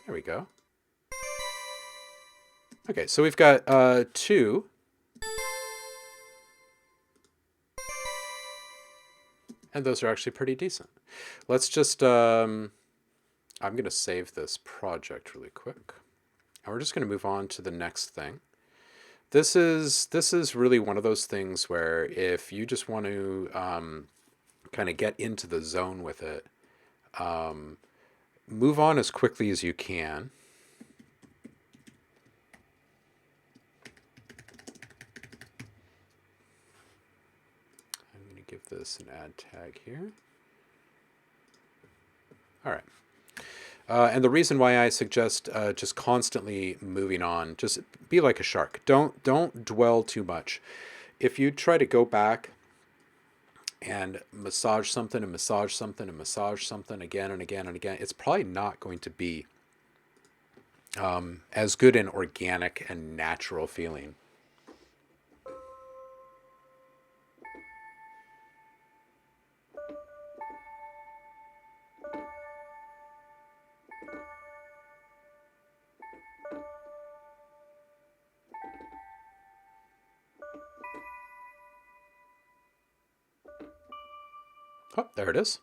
There we go. Okay, so we've got two. And those are actually pretty decent. Let's just, I'm going to save this project really quick. And we're just going to move on to the next thing. This is really one of those things where if you just want to kind of get into the zone with it, move on as quickly as you can. I'm going to give this an add tag here. All right. And the reason why I suggest just constantly moving on, just be like a shark. Don't dwell too much. If you try to go back and massage something and massage something and massage something again and again and again, it's probably not going to be as good an organic and natural feeling. Oh, there it is.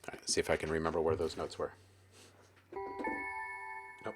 All right, see if I can remember where those notes were. Nope.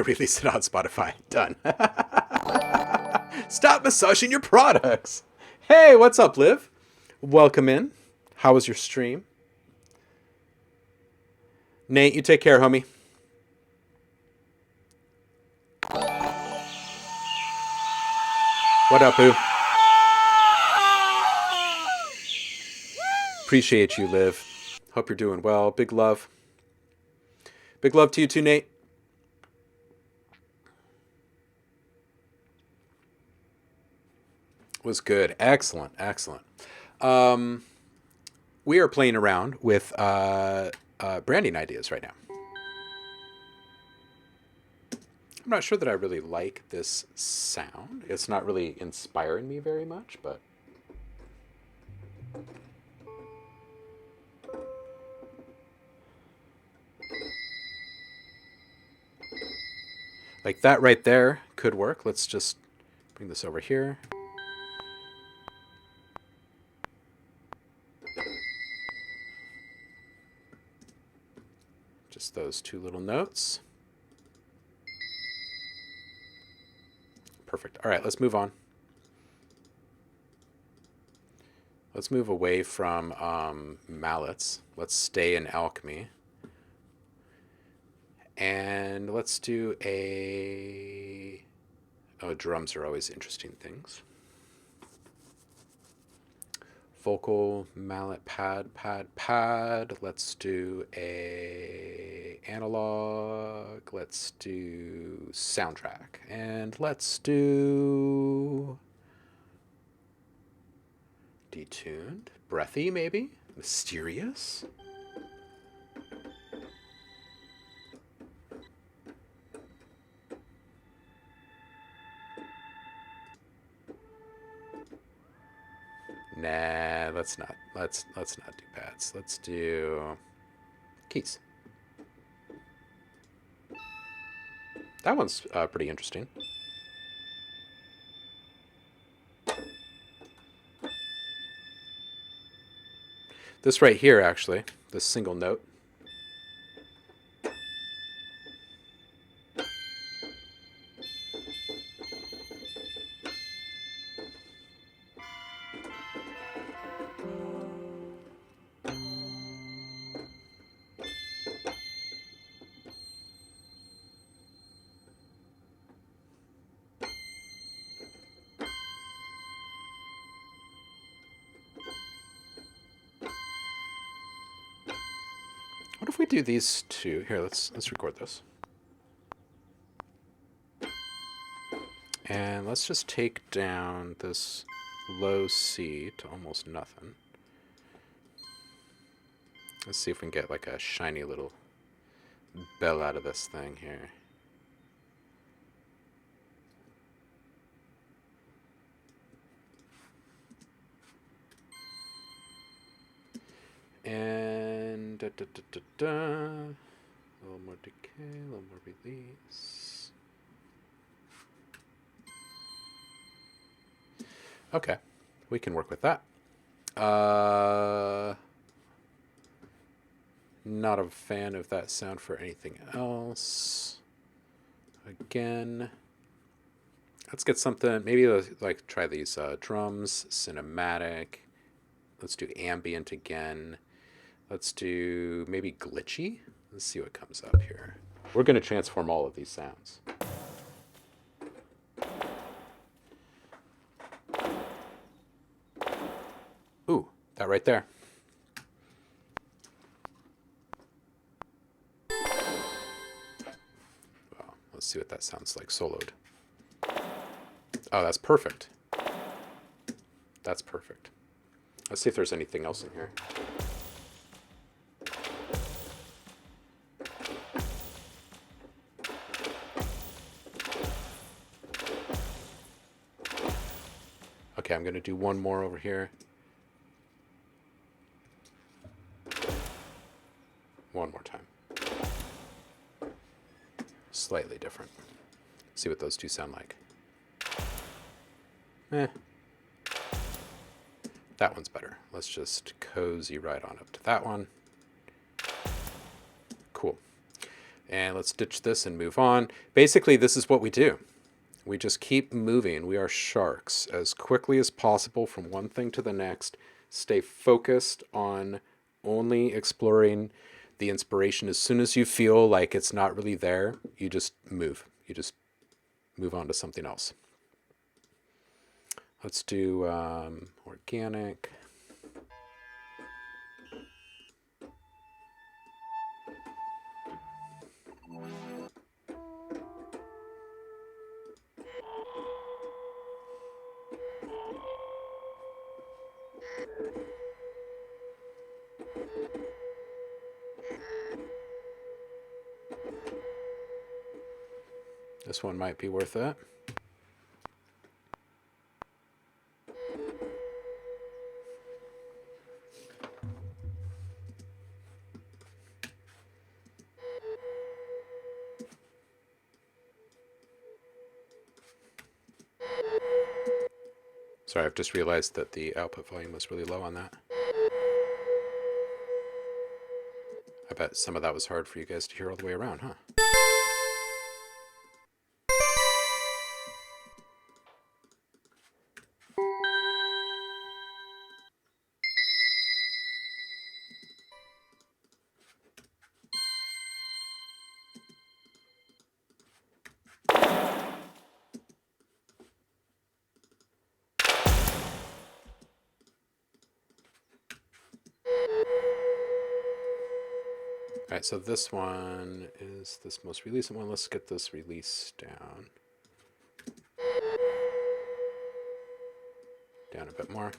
Release it on Spotify. Done. Stop massaging your products. Hey, what's up, Liv? Welcome in. How was your stream? Nate, you take care, homie. What up, boo? Appreciate you, Liv. Hope you're doing well. Big love. Big love to you too, Nate. Was good. Excellent. Excellent. We are playing around with branding ideas right now. I'm not sure that I really like this sound. It's not really inspiring me very much, but like that right there could work. Let's just bring this over here. Just those two little notes. Perfect. All right, let's move on. Let's move away from mallets. Let's stay in alchemy. And let's do a... Oh, drums are always interesting things. Vocal, mallet, pad, pad, pad. Let's do a analog. Let's do soundtrack. And let's do detuned, breathy maybe, mysterious. Nah, let's not. Let's not do pads. Let's do keys. That one's pretty interesting. This right here, actually, this single note. What if we do these two? Here, let's record this. And let's just take down this low C to almost nothing. Let's see if we can get like a shiny little bell out of this thing here. And a little more decay, a little more release. Okay, we can work with that. Not a fan of that sound for anything else. Again, let's get something, maybe like try these drums, cinematic. Let's do ambient again. Let's do maybe glitchy. Let's see what comes up here. We're going to transform all of these sounds. Ooh, that right there. Well, let's see what that sounds like soloed. Oh, that's perfect. That's perfect. Let's see if there's anything else in here. Okay, I'm going to do one more over here. One more time. Slightly different. See what those two sound like. That one's better. Let's just cozy right on up to that one. Cool. And let's ditch this and move on. Basically, this is what we do. We just keep moving. We are sharks as quickly as possible from one thing to the next. Stay focused on only exploring the inspiration. As soon as you feel like it's not really there, you just move. You just move on to something else. Let's do organic. This one might be worth it. Sorry, I've just realized that the output volume was really low on that. I bet some of that was hard for you guys to hear all the way around, huh? All right, so this one is this most recent one. Let's get this release down. Down a bit more.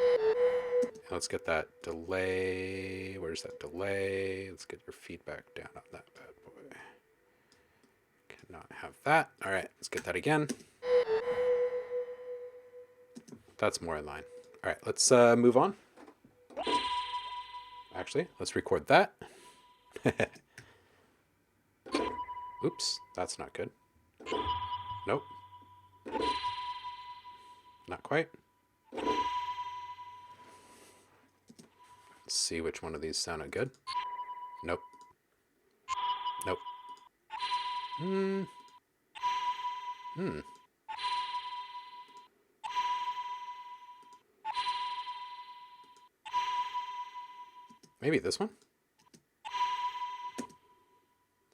And let's get that delay. Where's that delay? Let's get your feedback down on that bad boy. Cannot have that. All right, let's get that again. That's more in line. All right, let's move on. Actually, let's record that. Oops, that's not good. Nope. Not quite. Let's see which one of these sounded good. Nope. Nope. Maybe this one?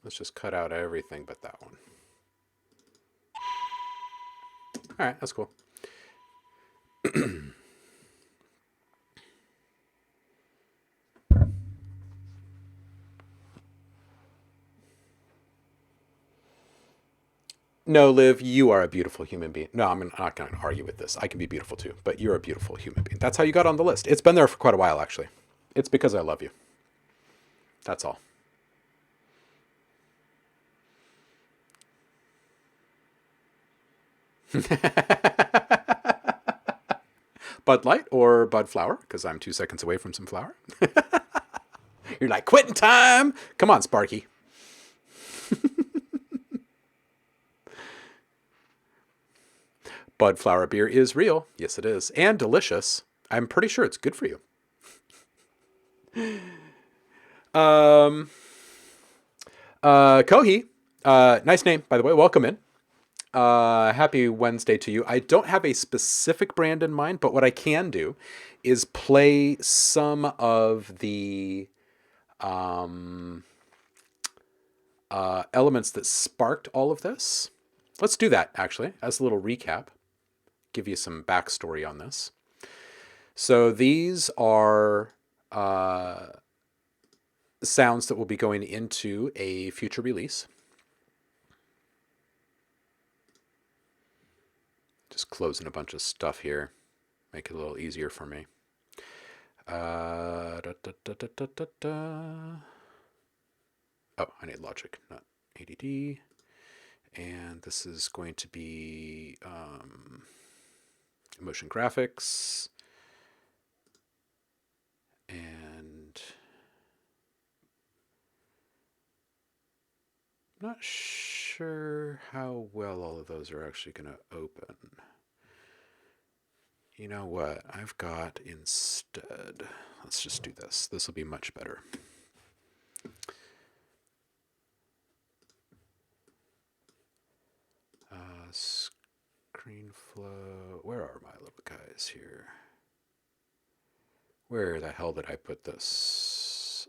Let's just cut out everything but that one. All right, that's cool. No, Liv, you are a beautiful human being. No, I'm not going to argue with this. I can be beautiful too, but you're a beautiful human being. That's how you got on the list. It's been there for quite a while, actually. It's because I love you. That's all. Bud Light or Bud Flower, because I'm 2 seconds away from some flour. You're like, quitting time. Come on, Sparky. Bud flower beer is real. Yes, it is. And delicious. I'm pretty sure it's good for you. Um, Kohi, nice name, by the way. Welcome in. Happy Wednesday to you. I don't have a specific brand in mind, but what I can do is play some of the elements that sparked all of this. Let's do that, actually, as a little recap. Give you some backstory on this. So these are sounds that will be going into a future release. Just closing a bunch of stuff here. Make it a little easier for me. Oh, I need logic, not ADD. And this is going to be motion graphics. And I'm not sure how well all of those are actually going to open. You know what? I've got instead. Let's just do this. This will be much better. Screen flow. Where are my little guys here? Where the hell did I put this?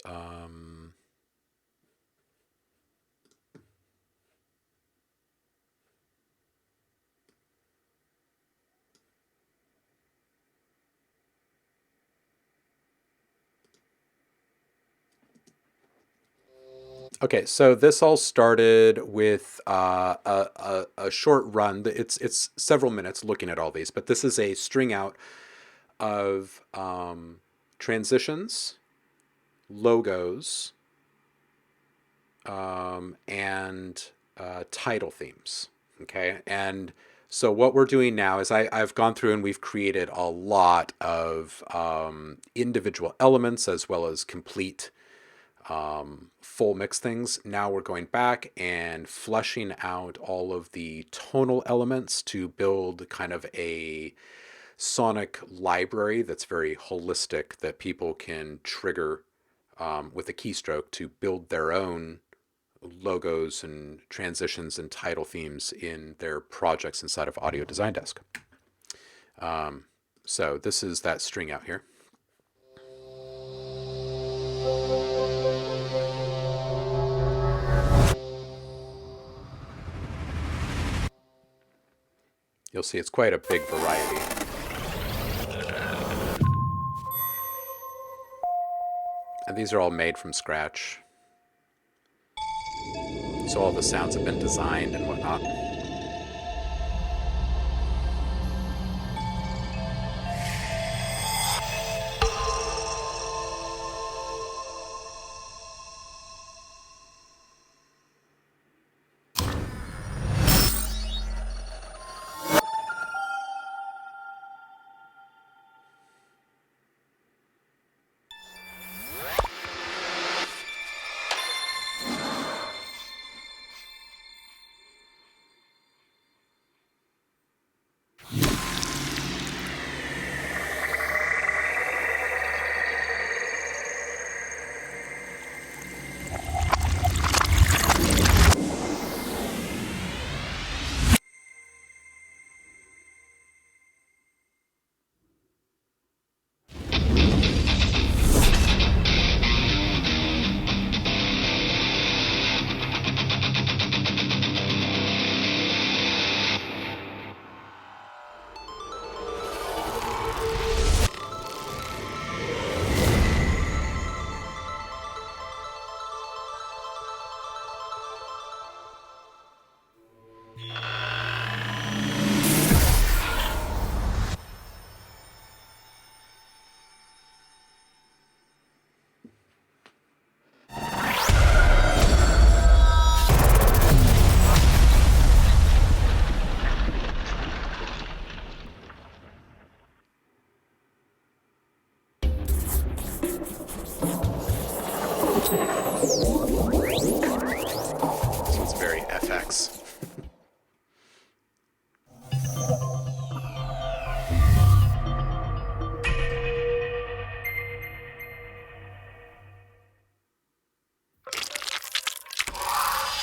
Okay, so this all started with a short run. It's several minutes looking at all these, but this is a string out of transitions, logos, and title themes. Okay, and so what we're doing now is I've gone through and we've created a lot of individual elements as well as complete full mix things. Now we're going back and fleshing out all of the tonal elements to build kind of a sonic library that's very holistic that people can trigger with a keystroke to build their own logos and transitions and title themes in their projects inside of Audio Design Desk. So this is that string out here. You'll see it's quite a big variety. And these are all made from scratch. So all the sounds have been designed and whatnot.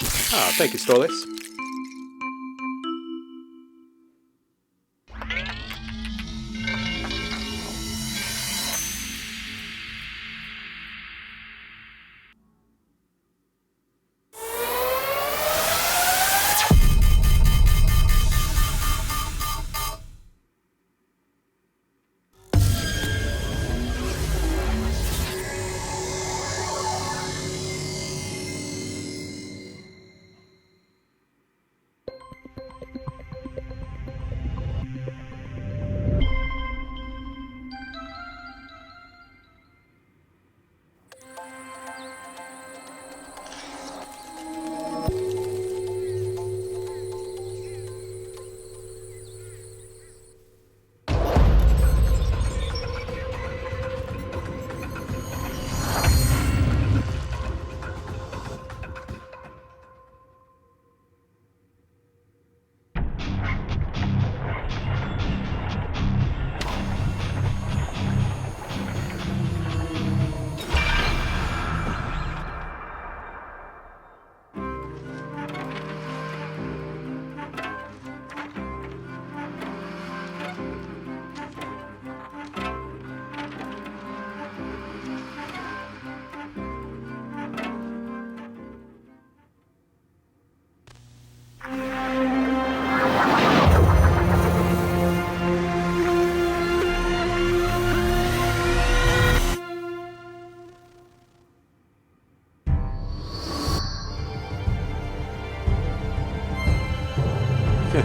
Ah, thank you, Stolas.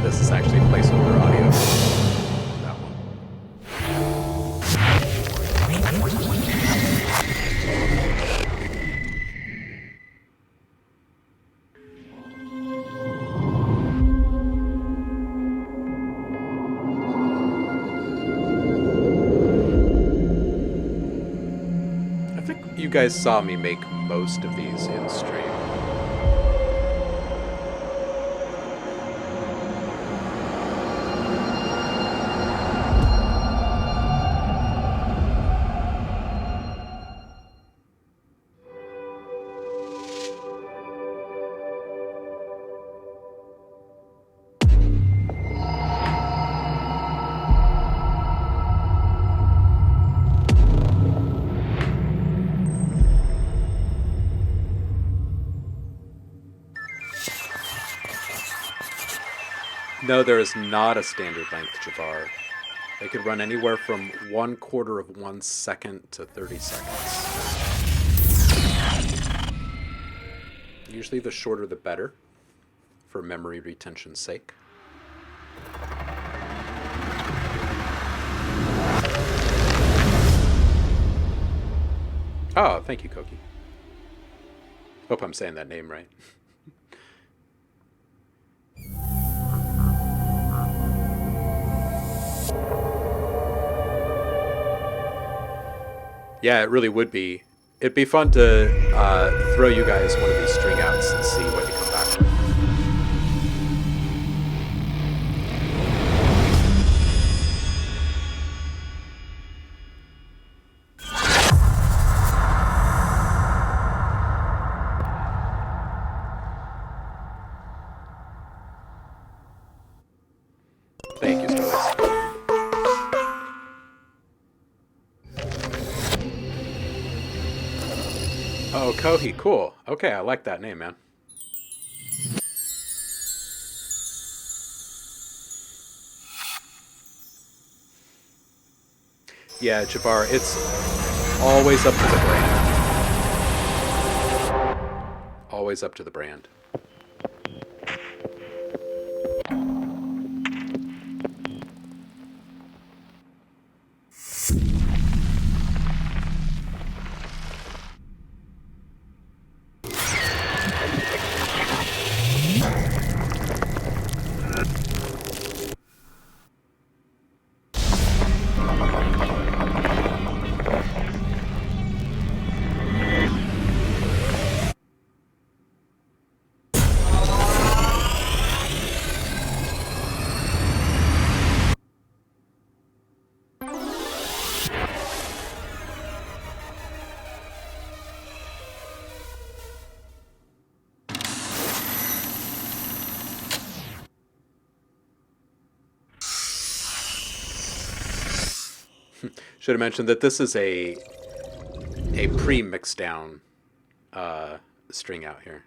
This is actually placeholder audio. That one. I think you guys saw me make most of these in stream. No, there is not a standard length Jabbar. They could run anywhere from 1/4 of 1 second to 30 seconds. Usually the shorter the better, for memory retention's sake. Oh, thank you, Koki. Hope I'm saying that name right. Yeah, it really would be. It'd be fun to throw you guys one of these string outs and see what you come back with. Thank you, Stolas. Oh, Kohi, cool. Okay, I like that name, man. Yeah, Jabbar, it's always up to the brand. Always up to the brand. Should have mentioned that this is a pre-mixed down string out here.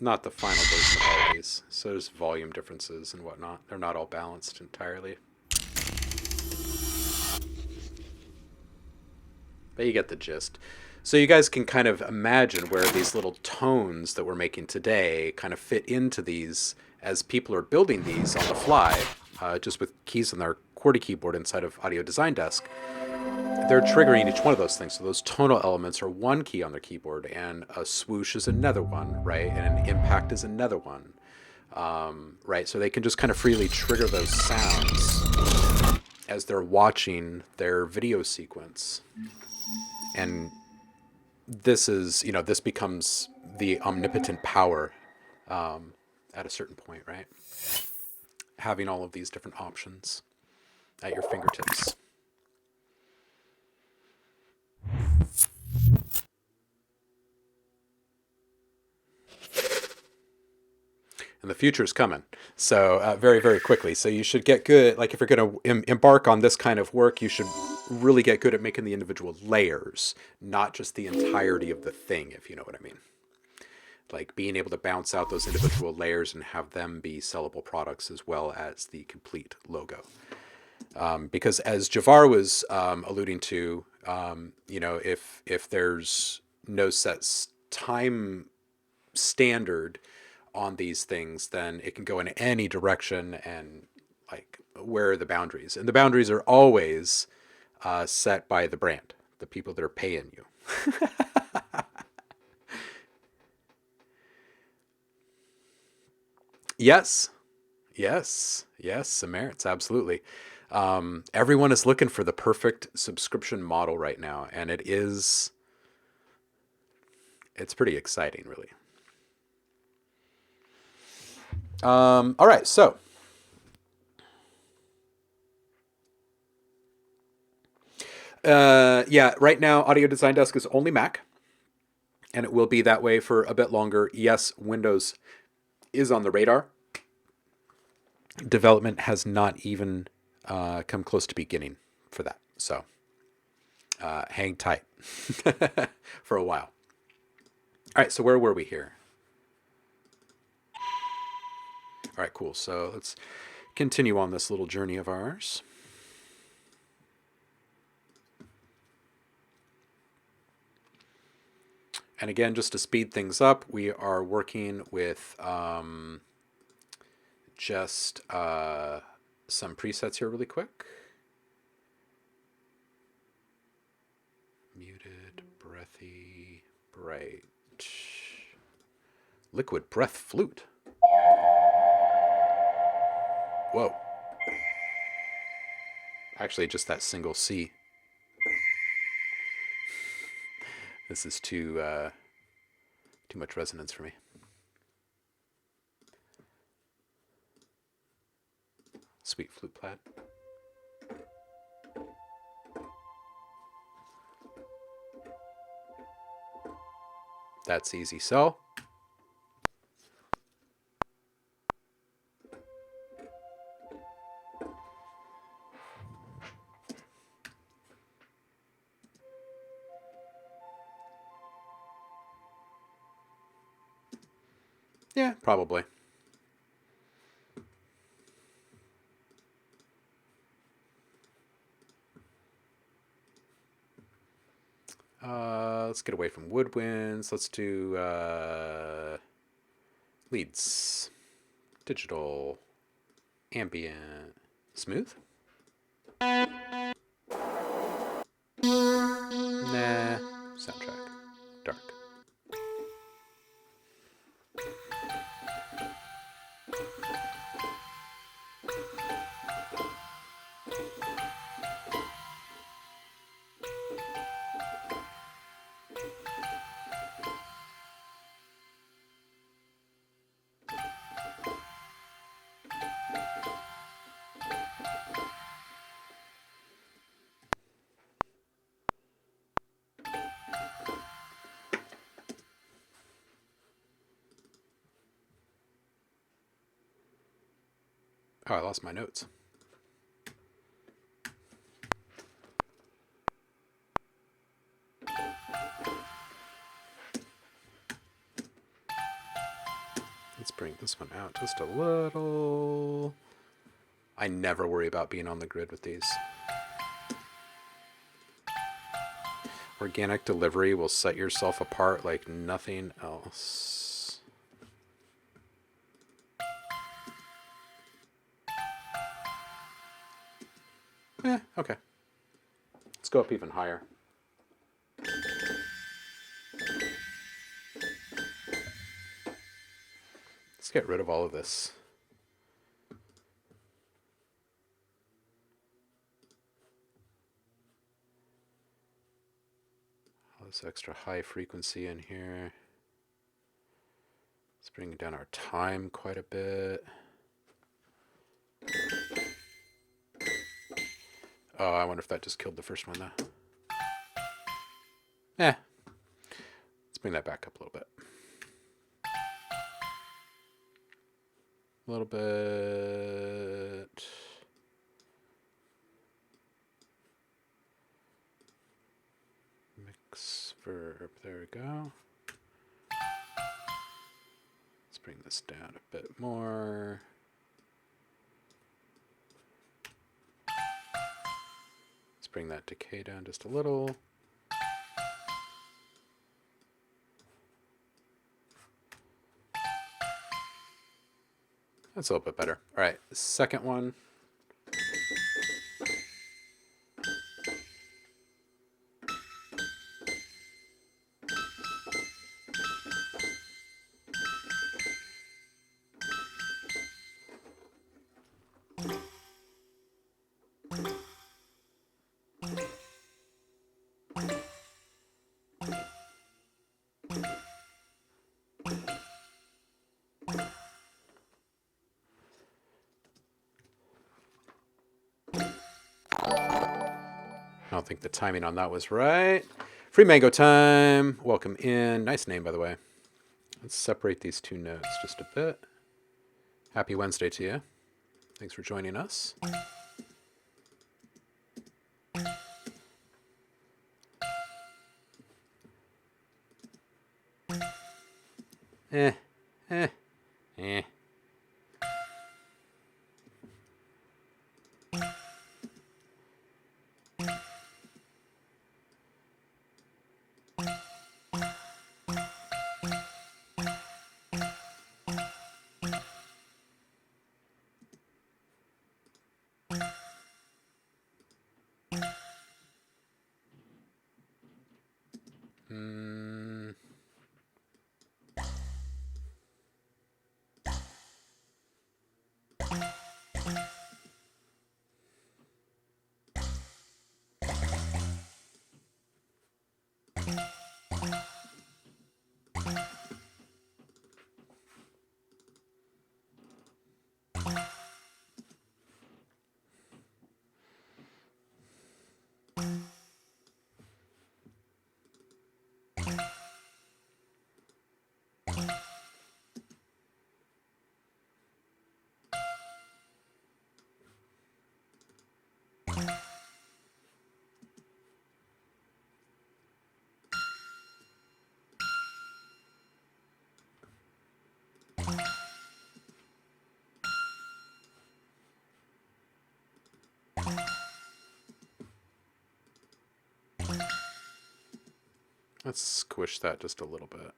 Not the final version of all of these. So there's volume differences and whatnot. They're not all balanced entirely. But you get the gist. So you guys can kind of imagine where these little tones that we're making today kind of fit into these as people are building these on the fly, just with keys on their QWERTY keyboard inside of Audio Design Desk. They're triggering each one of those things. So those tonal elements are one key on their keyboard, and a swoosh is another one, right? And an impact is another one, right? So they can just kind of freely trigger those sounds as they're watching their video sequence. And this is, this becomes the omnipotent power at a certain point, right? Having all of these different options at your fingertips. And the future is coming. So very, very quickly. So you should get good. Like if you're going to embark on this kind of work, you should really get good at making the individual layers, not just the entirety of the thing, if you know what I mean. Like being able to bounce out those individual layers and have them be sellable products as well as the complete logo. Because as Javar was alluding to, if there's no set time standard on these things, then it can go in any direction, and like where are the boundaries? And the boundaries are always set by the brand, the people that are paying you. Yes, Samaritan, absolutely. Everyone is looking for the perfect subscription model right now, and it's pretty exciting, really. All right, so right now Audio Design Desk is only Mac, and it will be that way for a bit longer. Yes, Windows is on the radar. Development has not even come close to beginning for that, so hang tight for a while. All right, so where were we here? All right, cool. So let's continue on this little journey of ours. And again, just to speed things up, we are working with just some presets here really quick. Muted, breathy, bright. Liquid breath flute. Whoa. Actually, just that single C. This is too much resonance for me. Sweet flute plaid. That's easy sell. Yeah, probably. Let's get away from woodwinds. Let's do leads. Digital. Ambient. Smooth? Nah. Soundtrack. Dark. Oh, I lost my notes. Let's bring this one out just a little. I never worry about being on the grid with these. Organic delivery will set yourself apart like nothing else. Okay. Let's go up even higher. Let's get rid of all of this. All this extra high frequency in here. Let's bring down our time quite a bit. Oh, I wonder if that just killed the first one, though. Let's bring that back up a little bit. A little bit. Mix verb. There we go. Let's bring this down a bit more. Let's bring that decay down just a little. That's a little bit better. All right, second one. I don't think the timing on that was right. Free mango time. Welcome in. Nice name, by the way. Let's separate these two notes just a bit. Happy Wednesday to you. Thanks for joining us. Eh. Let's squish that just a little bit.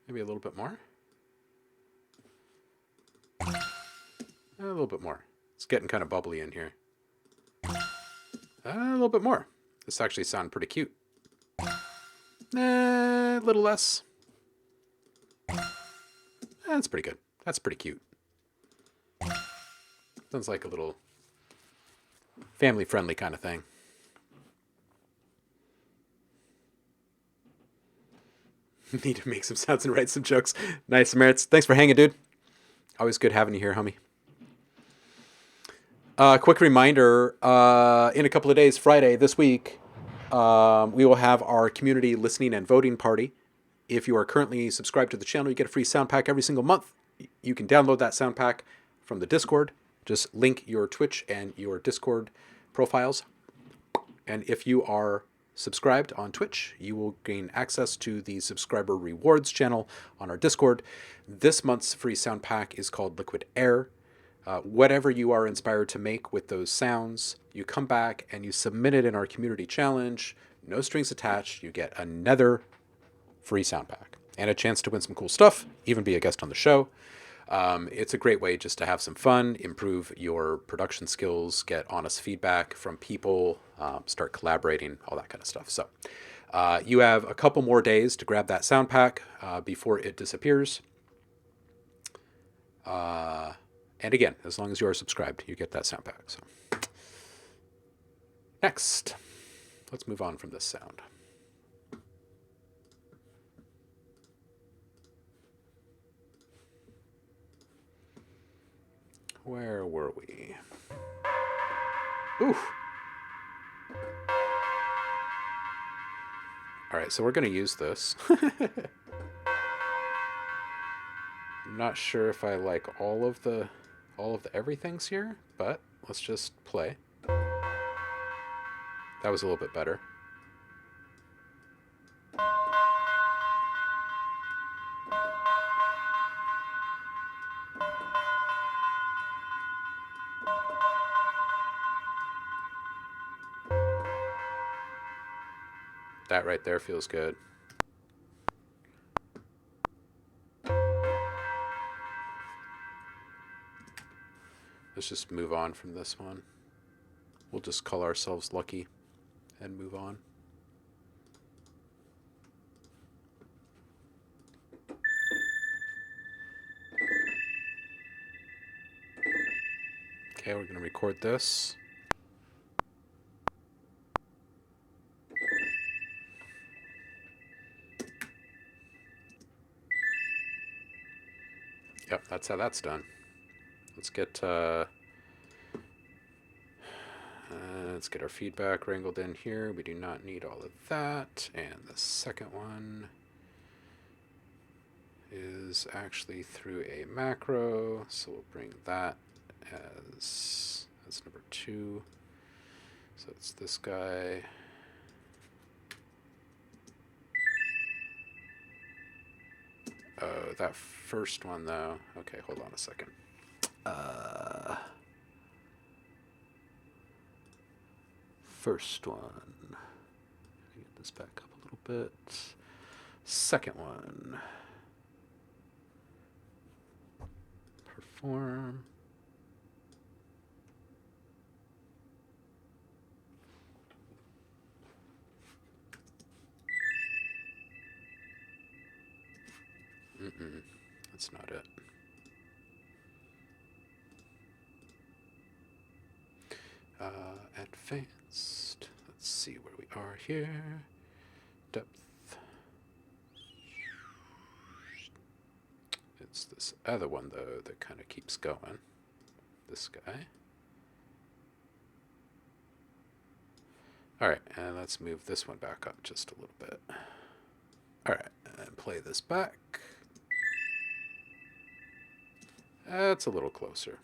Maybe a little bit more. A little bit more. It's getting kind of bubbly in here. A little bit more. This actually sounds pretty cute. A little less. That's pretty good. That's pretty cute. Sounds like a little family-friendly kind of thing. Need to make some sounds and write some jokes. Nice, Merits. Thanks for hanging, dude. Always good having you here, homie. Quick reminder, in a couple of days, Friday this week, we will have our community listening and voting party. If you are currently subscribed to the channel, you get a free sound pack every single month. You can download that sound pack from the Discord. Just link your Twitch and your Discord profiles. And if you are subscribed on Twitch, you will gain access to the subscriber rewards channel on our Discord. This month's free sound pack is called Liquid Air. Whatever you are inspired to make with those sounds, you come back and you submit it in our community challenge. No strings attached. You get another free sound pack and a chance to win some cool stuff, even be a guest on the show. It's a great way just to have some fun, improve your production skills, get honest feedback from people, start collaborating, all that kind of stuff. So you have a couple more days to grab that sound pack before it disappears. And again, as long as you are subscribed, you get that sound pack. So next, let's move on from this sound. Where were we? Ooh. All right, so we're going to use this. I'm not sure if I like all of the everythings here, but let's just play. That was a little bit better. That right there feels good. Let's just move on from this one. We'll just call ourselves lucky and move on. Okay, we're going to record this. Yep, that's how that's done. Let's get our feedback wrangled in here. We do not need all of that. And the second one is actually through a macro, so we'll bring that as number 2. So it's this guy. Oh, that first one though. Okay, hold on a second. First one. Get this back up a little bit. Second one. Perform. That's not it. Advanced. Let's see where we are here. Depth. It's this other one, though, that kind of keeps going. This guy. All right, and let's move this one back up just a little bit. All right, and play this back. That's a little closer.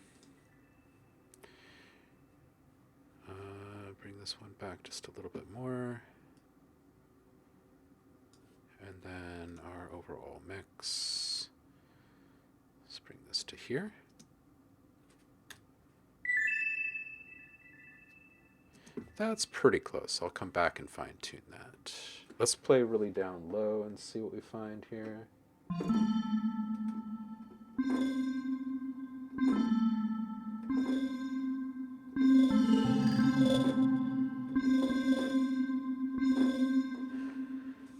Bring this one back just a little bit more. And then our overall mix. Let's bring this to here. That's pretty close. I'll come back and fine tune that. Let's play really down low and see what we find here.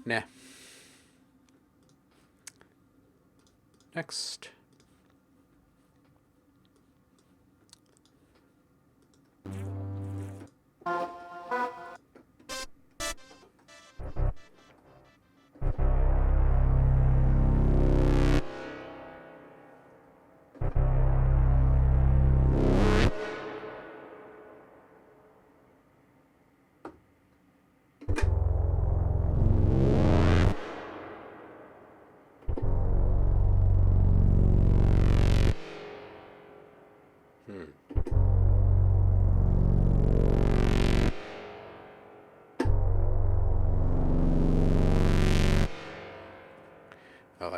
Nah. Next.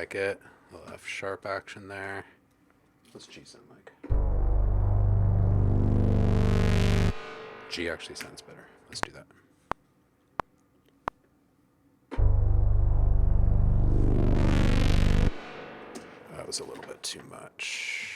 like it. A little F sharp action there. What's G sound like? G actually sounds better. Let's do that. That was a little bit too much.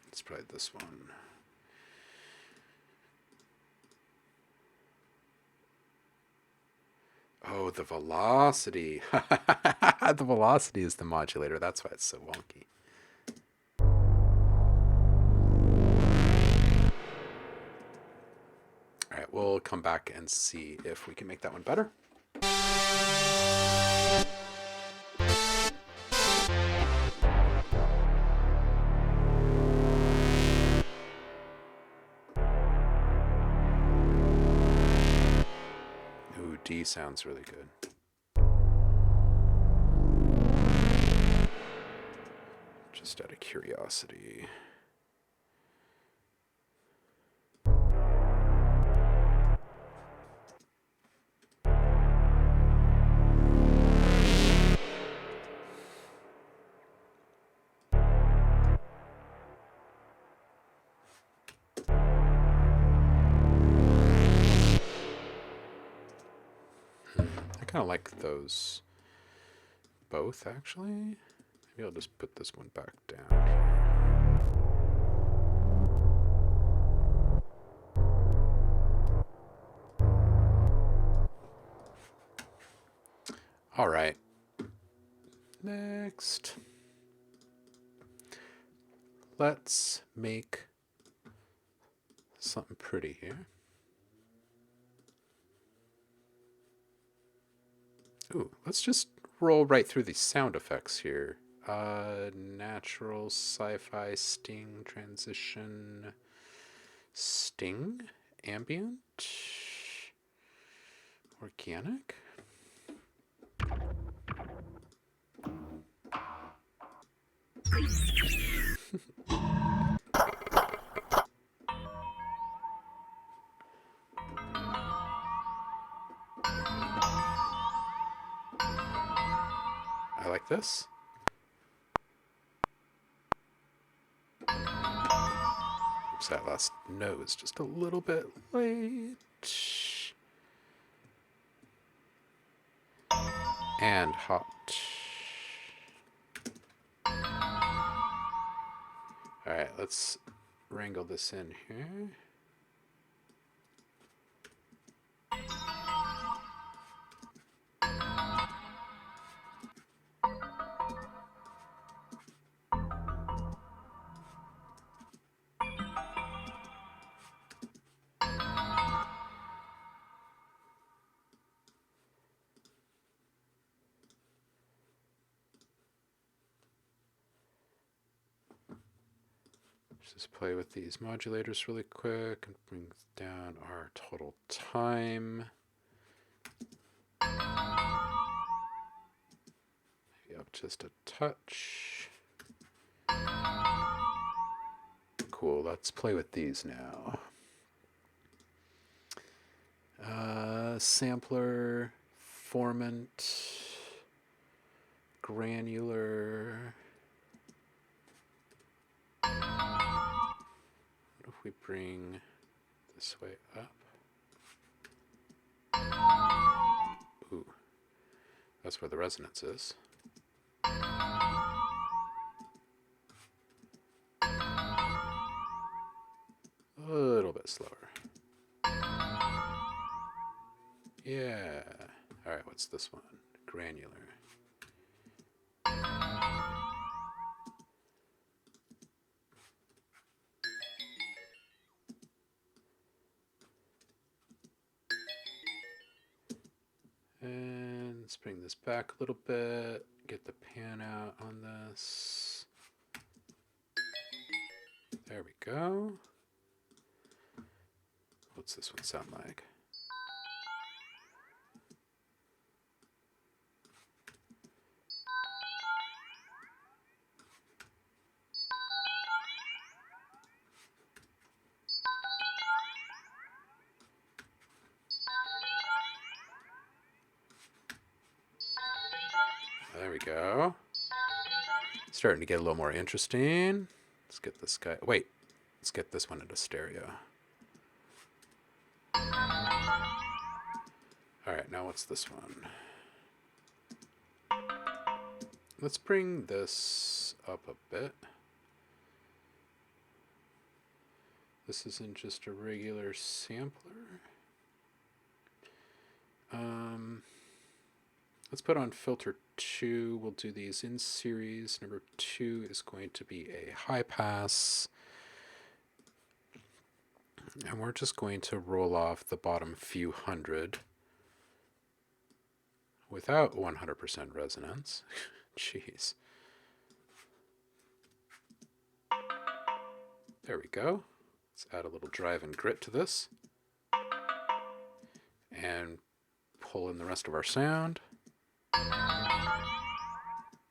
Let's try this one. Oh, the velocity. The velocity is the modulator. That's why it's so wonky. All right, we'll come back and see if we can make that one better. Ooh, D sounds really good. Just out of curiosity. I kind of like those both, actually. Maybe I'll just put this one back down here. All right. Next. Let's make something pretty here. Ooh, let's just roll right through these sound effects here. Natural, sci-fi, sting, transition, sting, ambient, organic. I like this. Oops, that last note is just a little bit late. And hot. Alright, let's wrangle this in here. Just play with these modulators really quick and bring down our total time. Maybe up just a touch. Cool, let's play with these now. Sampler, formant, granular. What if we bring this way up? Ooh, that's where the resonance is. A little bit slower. Yeah. All right, what's this one? Granular. And let's bring this back a little bit. Get the pan out on this. There we go. What's this one sound like? There we go. Starting to get a little more interesting. Let's get this guy. Wait, let's get this one into stereo. All right, now what's this one? Let's bring this up a bit. This isn't just a regular sampler. Let's put on filter 2. We'll do these in series. Number 2 is going to be a high pass. And we're just going to roll off the bottom few hundred without 100% resonance. Jeez. There we go. Let's add a little drive and grit to this. And pull in the rest of our sound.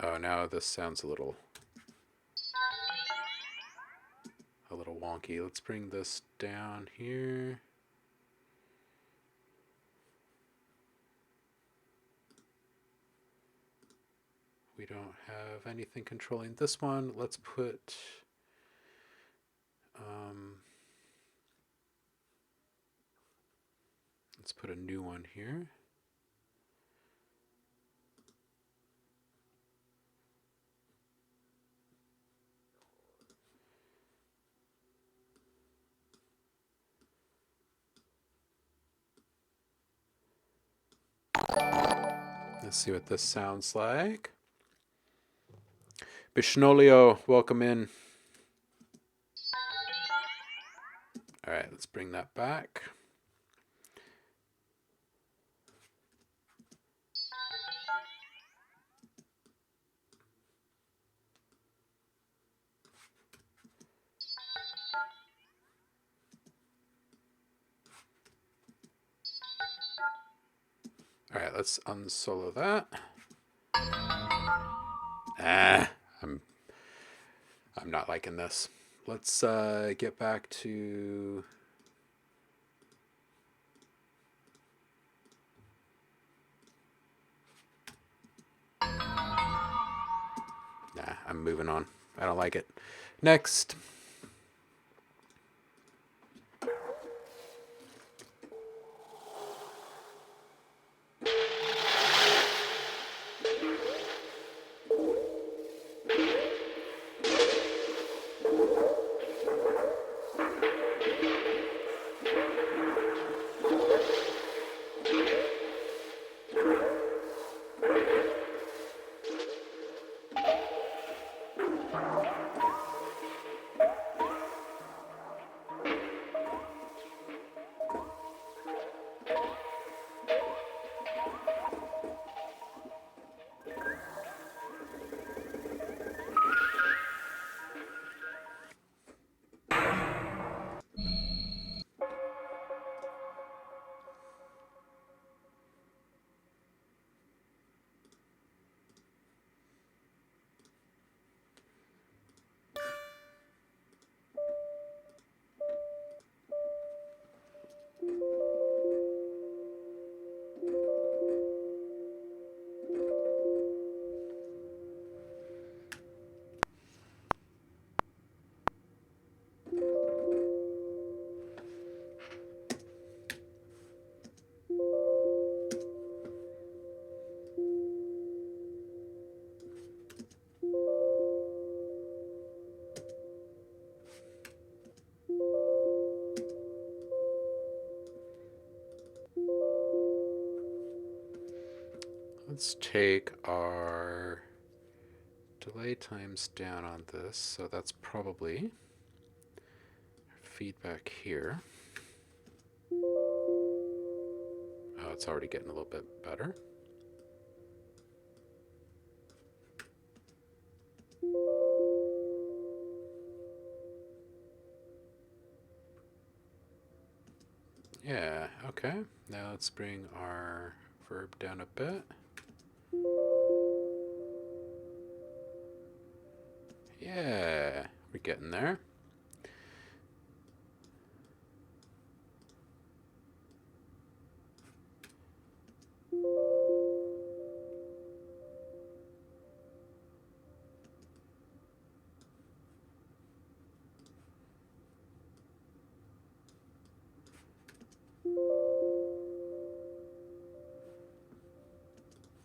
Oh, now this sounds a little wonky. Let's bring this down here. We don't have anything controlling this one. Let's put a new one here. Let's see what this sounds like. Bishnolio, welcome in. All right, let's bring that back. All right, let's unsolo that. I'm not liking this. Let's get back to I'm moving on. I don't like it. Next. Let's take our delay times down on this. So that's probably feedback here. Oh, it's already getting a little bit better. Yeah, okay. Now let's bring our verb down a bit. Yeah, we're getting there.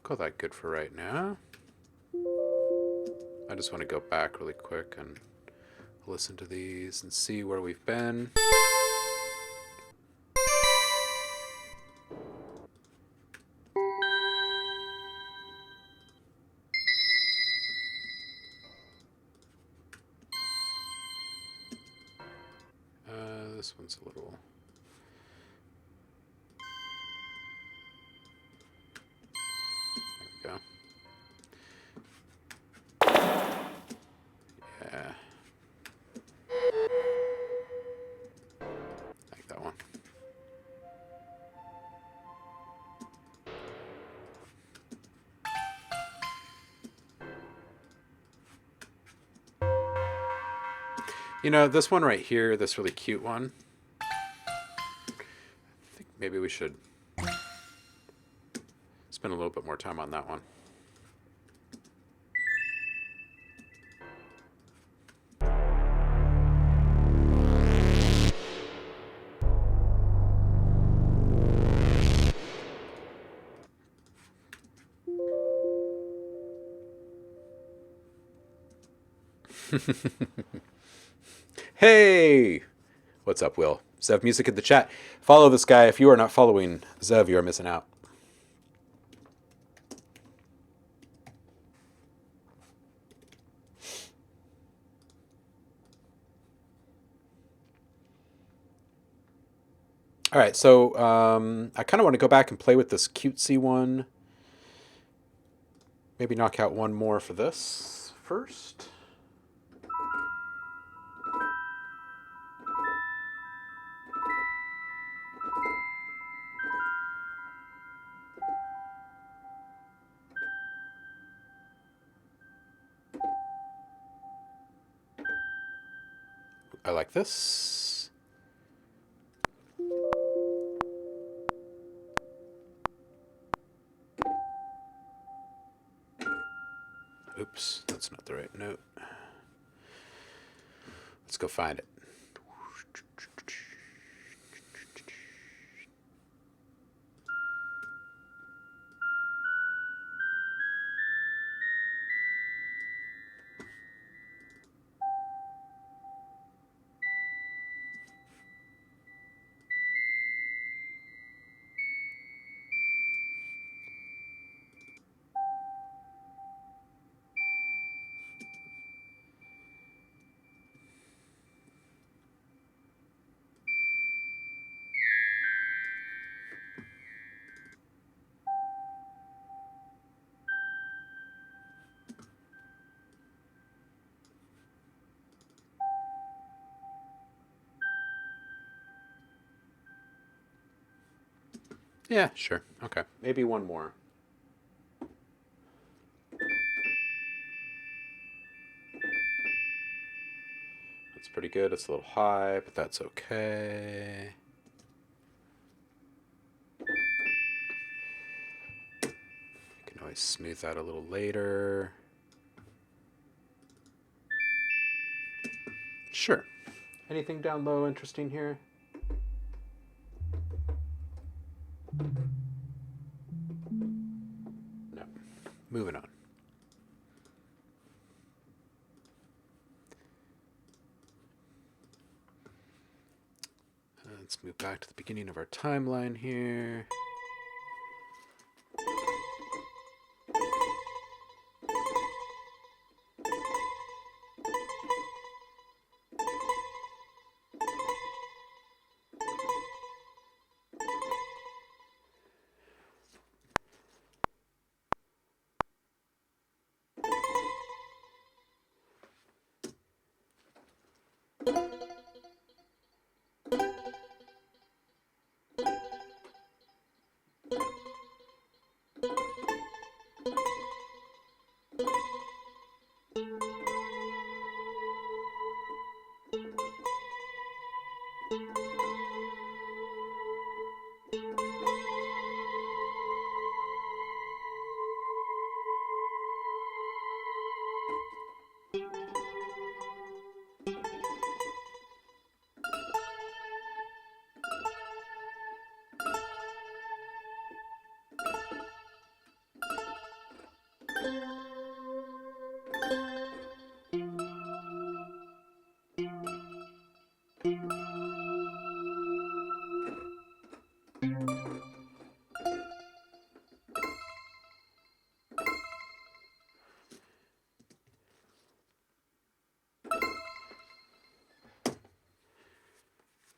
Call that good for right now. I just want to go back really quick and listen to these and see where we've been. This one's a little... There we go. Yeah. I like that one. You know, this one right here, this really cute one, I think maybe we should spend a little bit more time on that one. Hey! What's up, Will? Zev Music in the chat. Follow this guy. If you are not following Zev, you are missing out. All right, so I kind of want to go back and play with this cutesy one. Maybe knock out one more for this first. I like this. Oops, that's not the right note. Let's go find it. Yeah, sure. Okay. Maybe one more. That's pretty good. It's a little high, but that's okay. You can always smooth that a little later. Sure. Anything down low interesting here? No. Moving on. Let's move back to the beginning of our timeline here.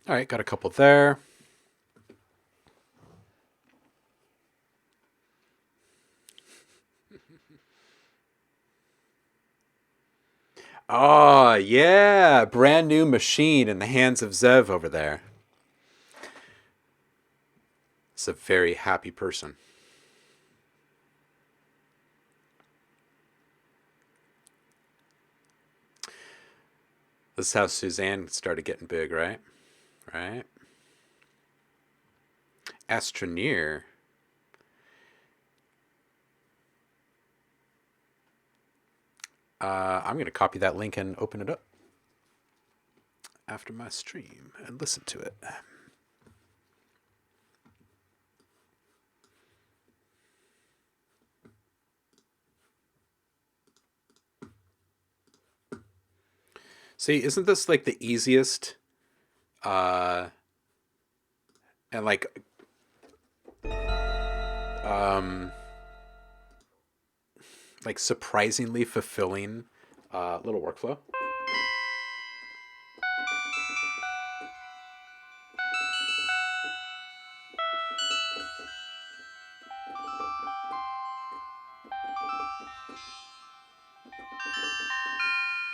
All right, got a couple there. Oh, yeah. Brand new machine in the hands of Zev over there. It's a very happy person. This is how Suzanne started getting big, right? Right? Astroneer. I'm going to copy that link and open it up after my stream and listen to it. See, isn't this like the easiest and um like surprisingly fulfilling little workflow?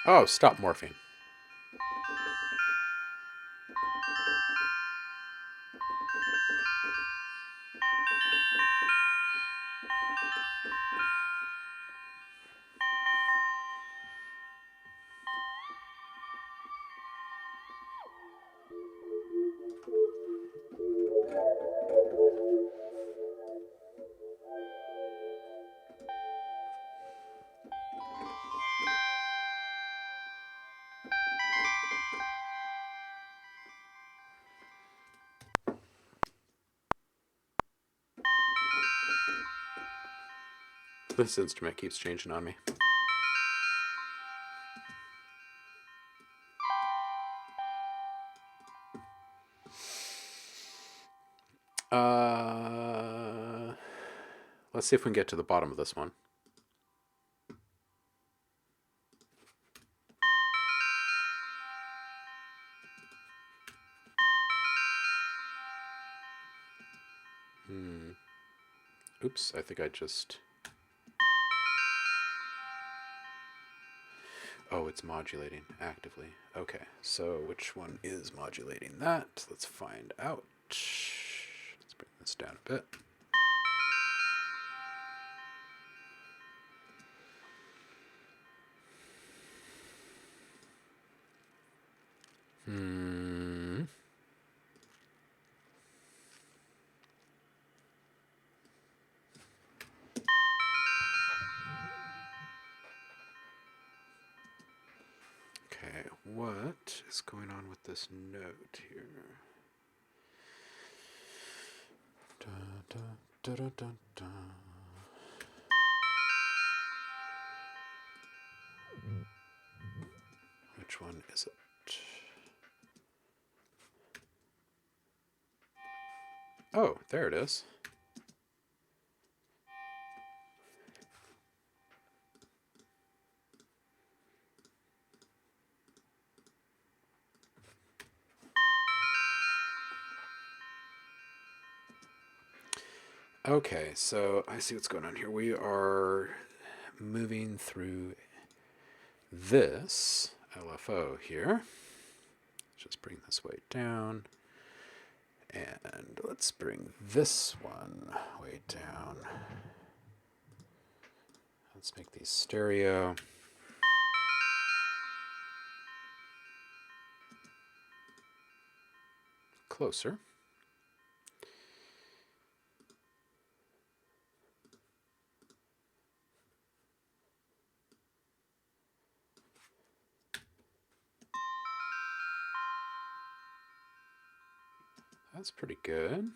Oh, stop morphing. This instrument keeps changing on me. Let's see if we can get to the bottom of this one. Oops, I think I just... Oh, it's modulating actively. Okay, so which one is modulating that? Let's find out. Let's bring this down a bit. Okay, what is going on with this note here? Da, da, da, da, da. Which one is it? Oh, there it is. Okay, so I see what's going on here. We are moving through this LFO here. Just bring this way down. And let's bring this one way down. Let's make these stereo. Closer. That's pretty good.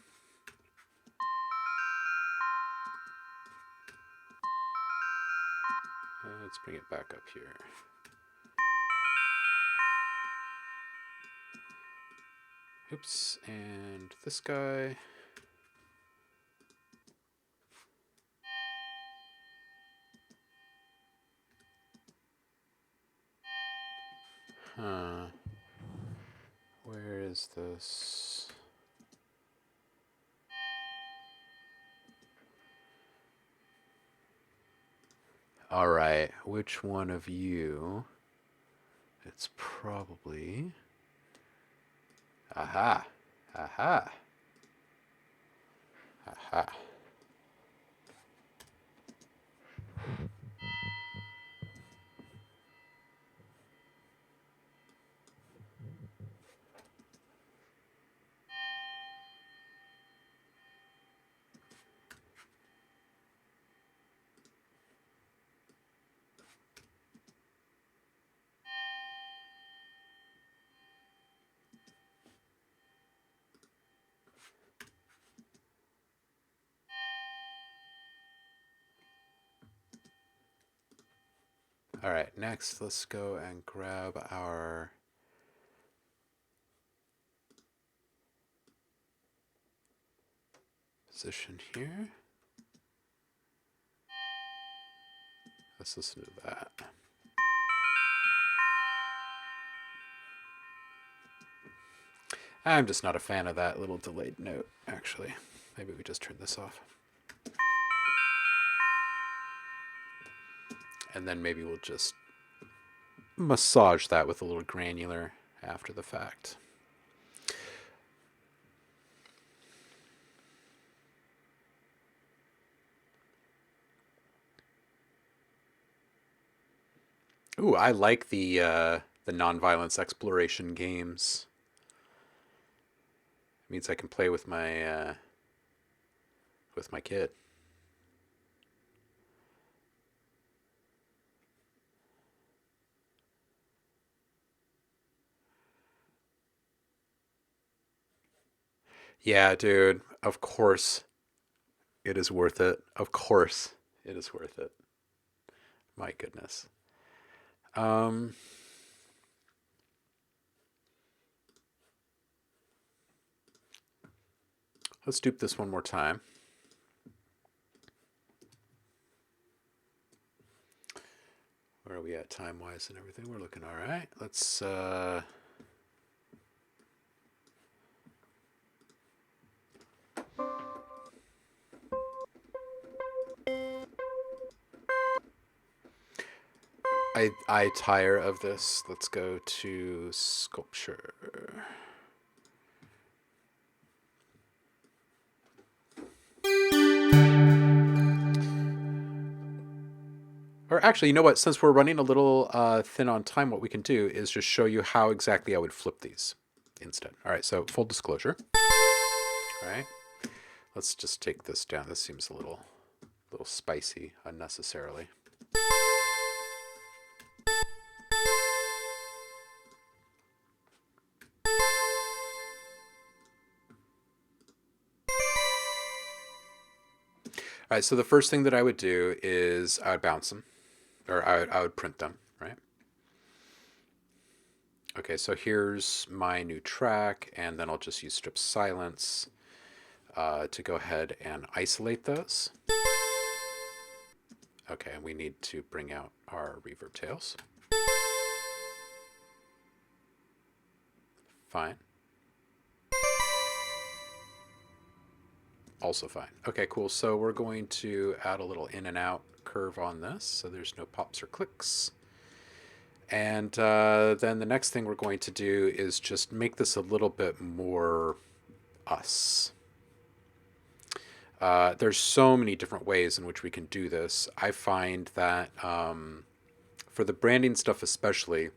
Let's bring it back up here. Oops, and this guy. Huh. Where is this? All right, which one of you? It's probably. Aha! Aha! Aha! All right, next let's go and grab our position here. Let's listen to that. I'm just not a fan of that little delayed note, actually. Maybe we just turn this off. And then maybe we'll just massage that with a little granular after the fact. Ooh, I like the non-violence exploration games. It means I can play with my kid. Yeah, dude. Of course, it is worth it. Of course, it is worth it. My goodness. Um, let's dupe this one more time. Where are we at time-wise and everything? We're looking all right. Let's I tire of this. Let's go to sculpture. Or actually, you know what? Since we're running a little thin on time, what we can do is just show you how exactly I would flip these instead. All right, so full disclosure. All right, let's just take this down. This seems a little spicy unnecessarily. All right, so the first thing that I would do is I would bounce them, or I would print them, right? Okay, so here's my new track, and then I'll just use strip silence to go ahead and isolate those. Okay, and we need to bring out our reverb tails. Fine. Also fine. Okay, cool. So we're going to add a little in and out curve on this so there's no pops or clicks. And then the next thing we're going to do is just make this a little bit more us. There's so many different ways in which we can do this. I find that for the branding stuff especially,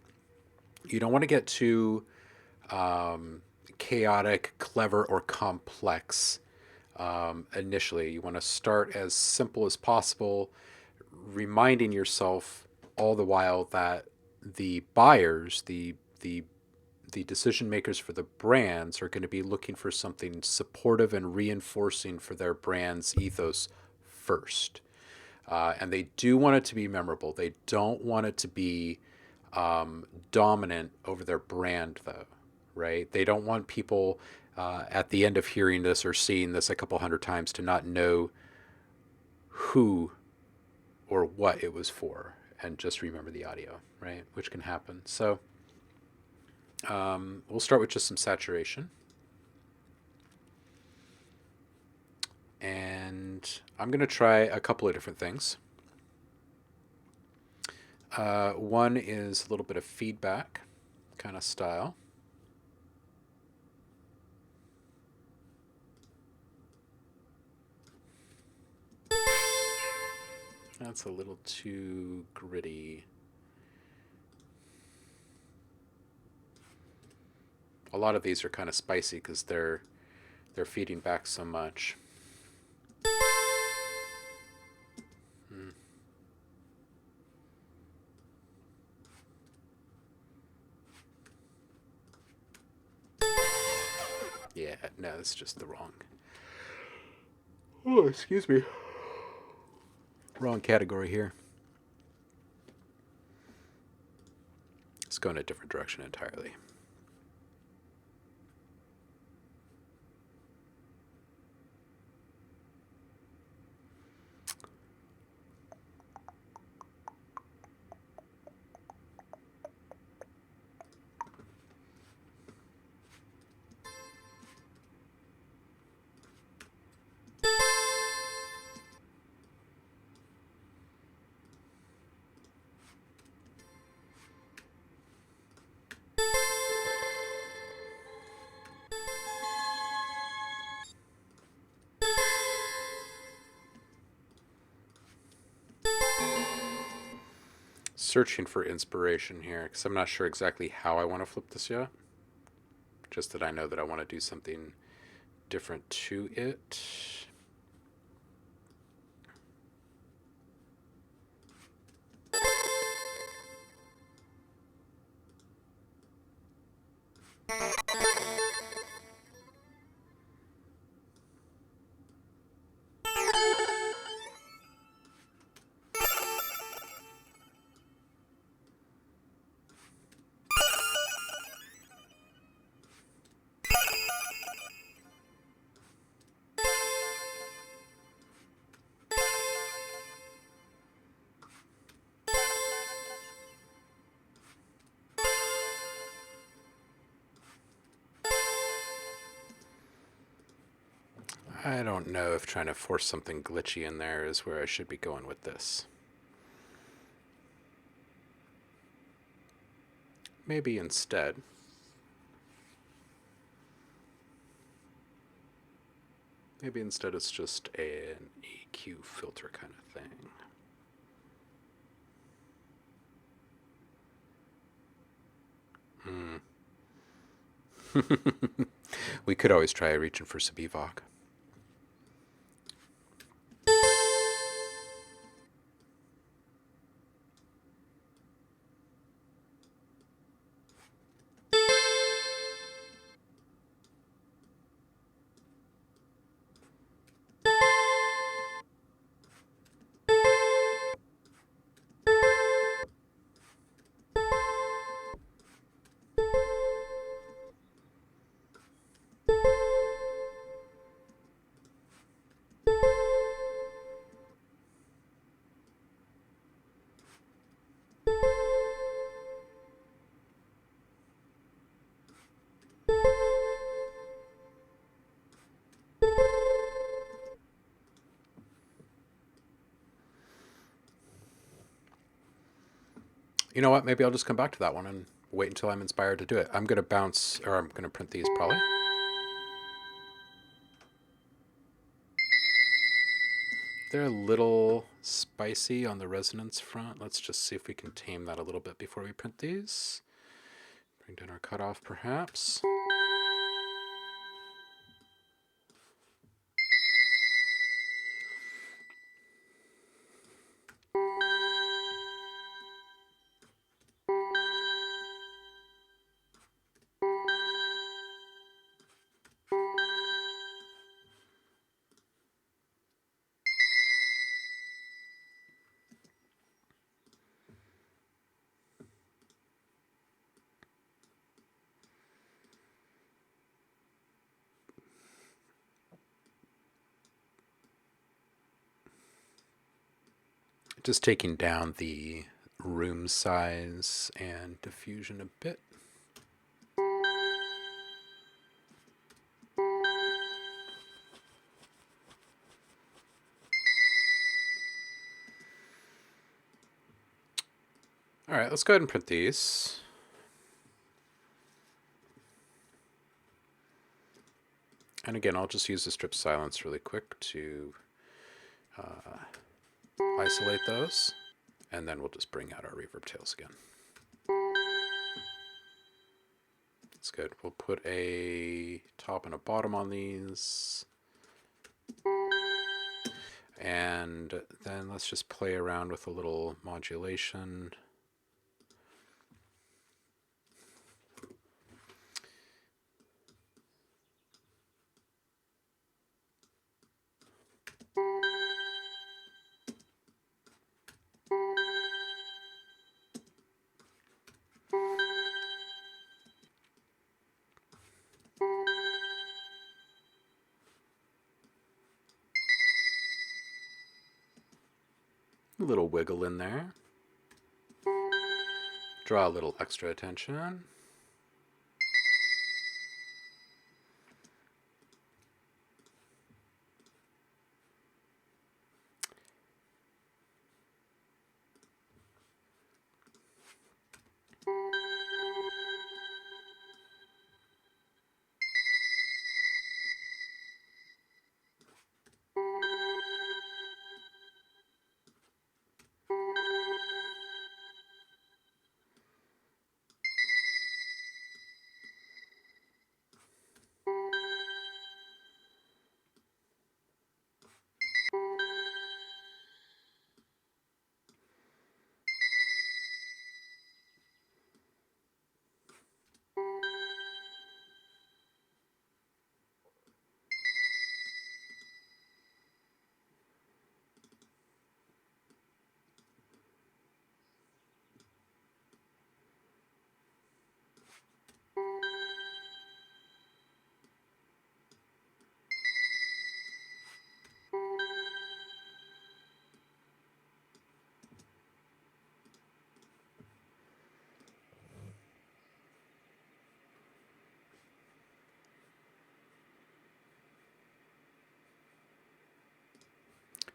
you don't want to get too chaotic, clever, or complex initially. You want to start as simple as possible, reminding yourself all the while that the buyers, the decision makers for the brands are going to be looking for something supportive and reinforcing for their brand's ethos first. And they do want it to be memorable. They don't want it to be dominant over their brand, though, right? They don't want people at the end of hearing this or seeing this a couple hundred times to not know who or what it was for and just remember the audio, right? Which can happen. So we'll start with just some saturation. And I'm going to try a couple of different things. One is a little bit of feedback kind of style. That's a little too gritty. A lot of these are kind of spicy because they're feeding back so much. Yeah, no, it's just the wrong. Oh, excuse me. Wrong category here. Let's go in a different direction entirely. Searching for inspiration here because I'm not sure exactly how I want to flip this yet. Just that I know that I want to do something different to it. I don't know if trying to force something glitchy in there is where I should be going with this. Maybe instead. Maybe instead it's just an EQ filter kind of thing. We could always try reaching for some evoc. You know what? Maybe I'll just come back to that one and wait until I'm inspired to do it. I'm going to bounce, or I'm going to print these probably. They're a little spicy on the resonance front. Let's just see if we can tame that a little bit before we print these. Bring down our cutoff, perhaps. Just taking down the room size and diffusion a bit. All right, let's go ahead and print these. And again, I'll just use the strip silence really quick to isolate those. And then we'll just bring out our reverb tails again. That's good. We'll put a top and a bottom on these. And then let's just play around with a little modulation. A little wiggle in there. Draw a little extra attention.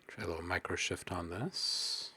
Try a little micro shift on this.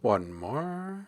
One more.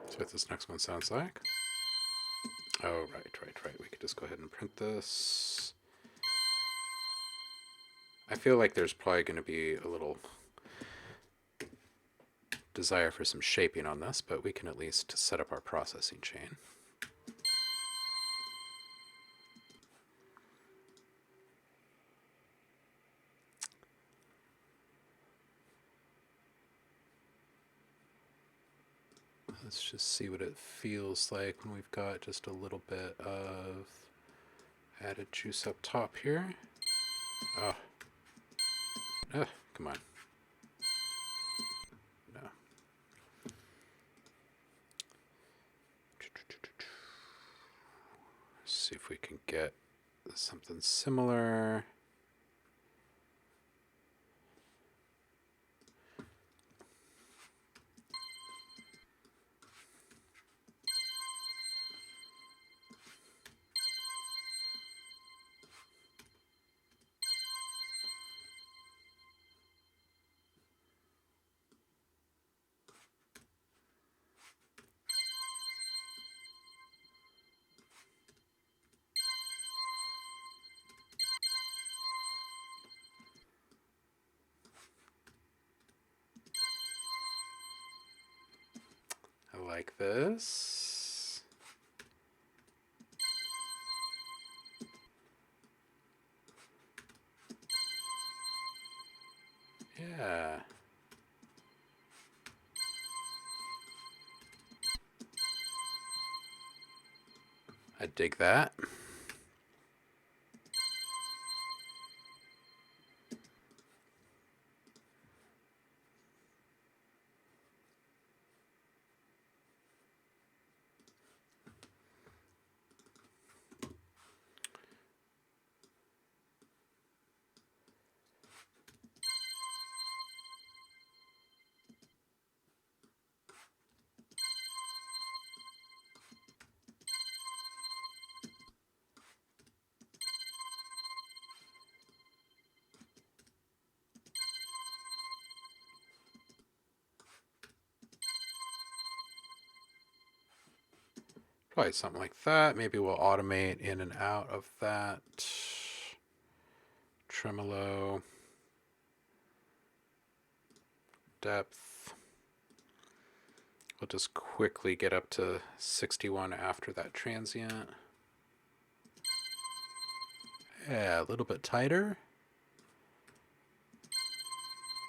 See what this next one sounds like. Oh, right. We could just go ahead and print this. I feel like there's probably going to be a little desire for some shaping on this, but we can at least set up our processing chain. Let's just see what it feels like when we've got just a little bit of added juice up top here. Oh. Come on. No. See if we can get something similar. I like this. Yeah. I dig that. Probably something like that. Maybe we'll automate in and out of that. Tremolo. Depth. We'll just quickly get up to 61 after that transient. Yeah, a little bit tighter.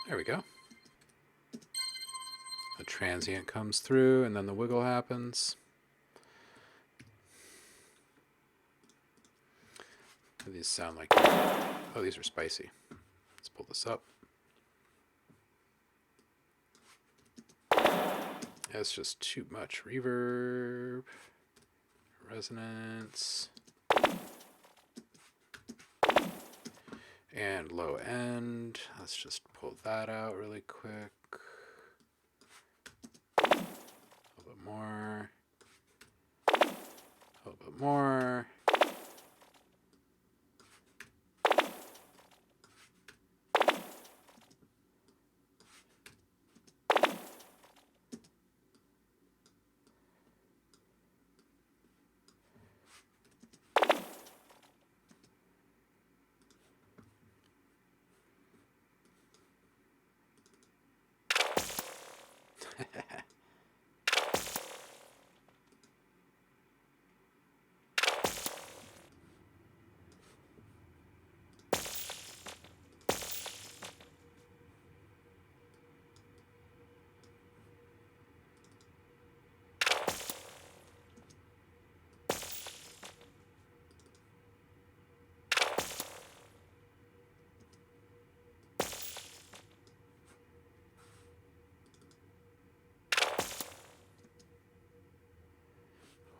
There we go. The transient comes through and then the wiggle happens. These sound like, oh, these are spicy. Let's pull this up. That's just too much reverb, resonance, and low end. Let's just pull that out really quick. A little bit more. A little bit more.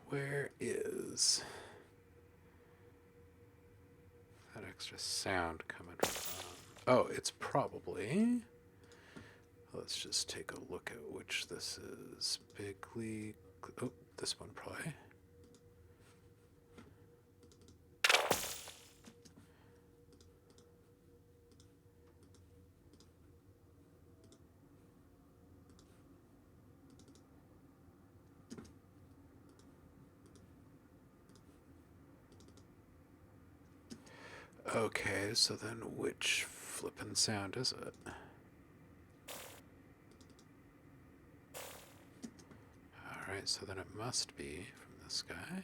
Where is that extra sound coming from? Oh, it's probably... Let's just take a look at which this is. Bigly... Oh, this one probably. Okay, so then which flippin' sound is it? Alright, so then it must be from this guy.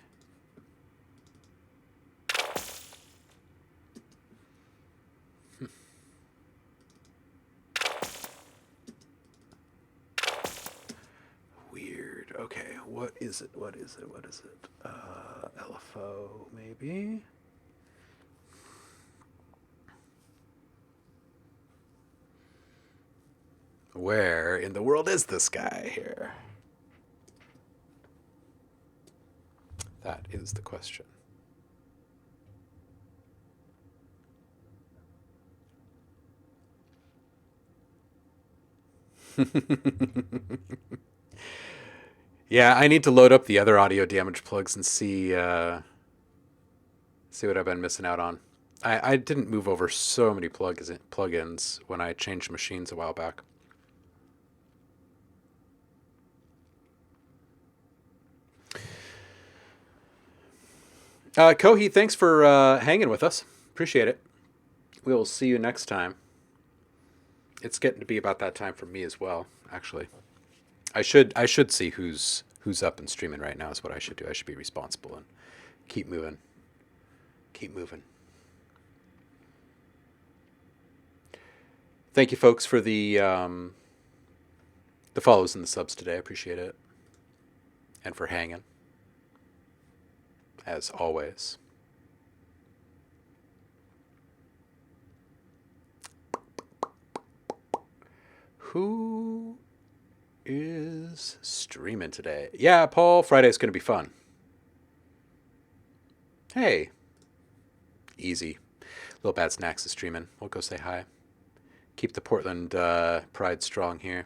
Weird. Okay. What is it? What is it? What is it? LFO, maybe? Where in the world is this guy here? That is the question. Yeah, I need to load up the other audio damage plugs and see what I've been missing out on. I didn't move over so many plugins when I changed machines a while back. Kohi, thanks for hanging with us. Appreciate it. We'll see you next time. It's getting to be about that time for me as well, actually. I should see who's up and streaming right now is what I should do. I should be responsible and keep moving. Keep moving. Thank you, folks, for the follows and the subs today. I appreciate it. And for hanging, as always. Who is streaming today? Yeah, Paul, Friday's going to be fun. Hey. Easy. Little Bad Snacks is streaming. We'll go say hi. Keep the Portland pride strong here.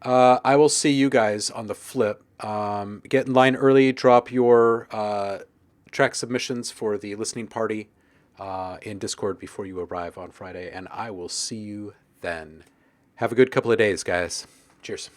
I will see you guys on the flip. Get in line early. Drop your track submissions for the listening party in Discord before you arrive on Friday, and I will see you then. Have a good couple of days, guys. Cheers.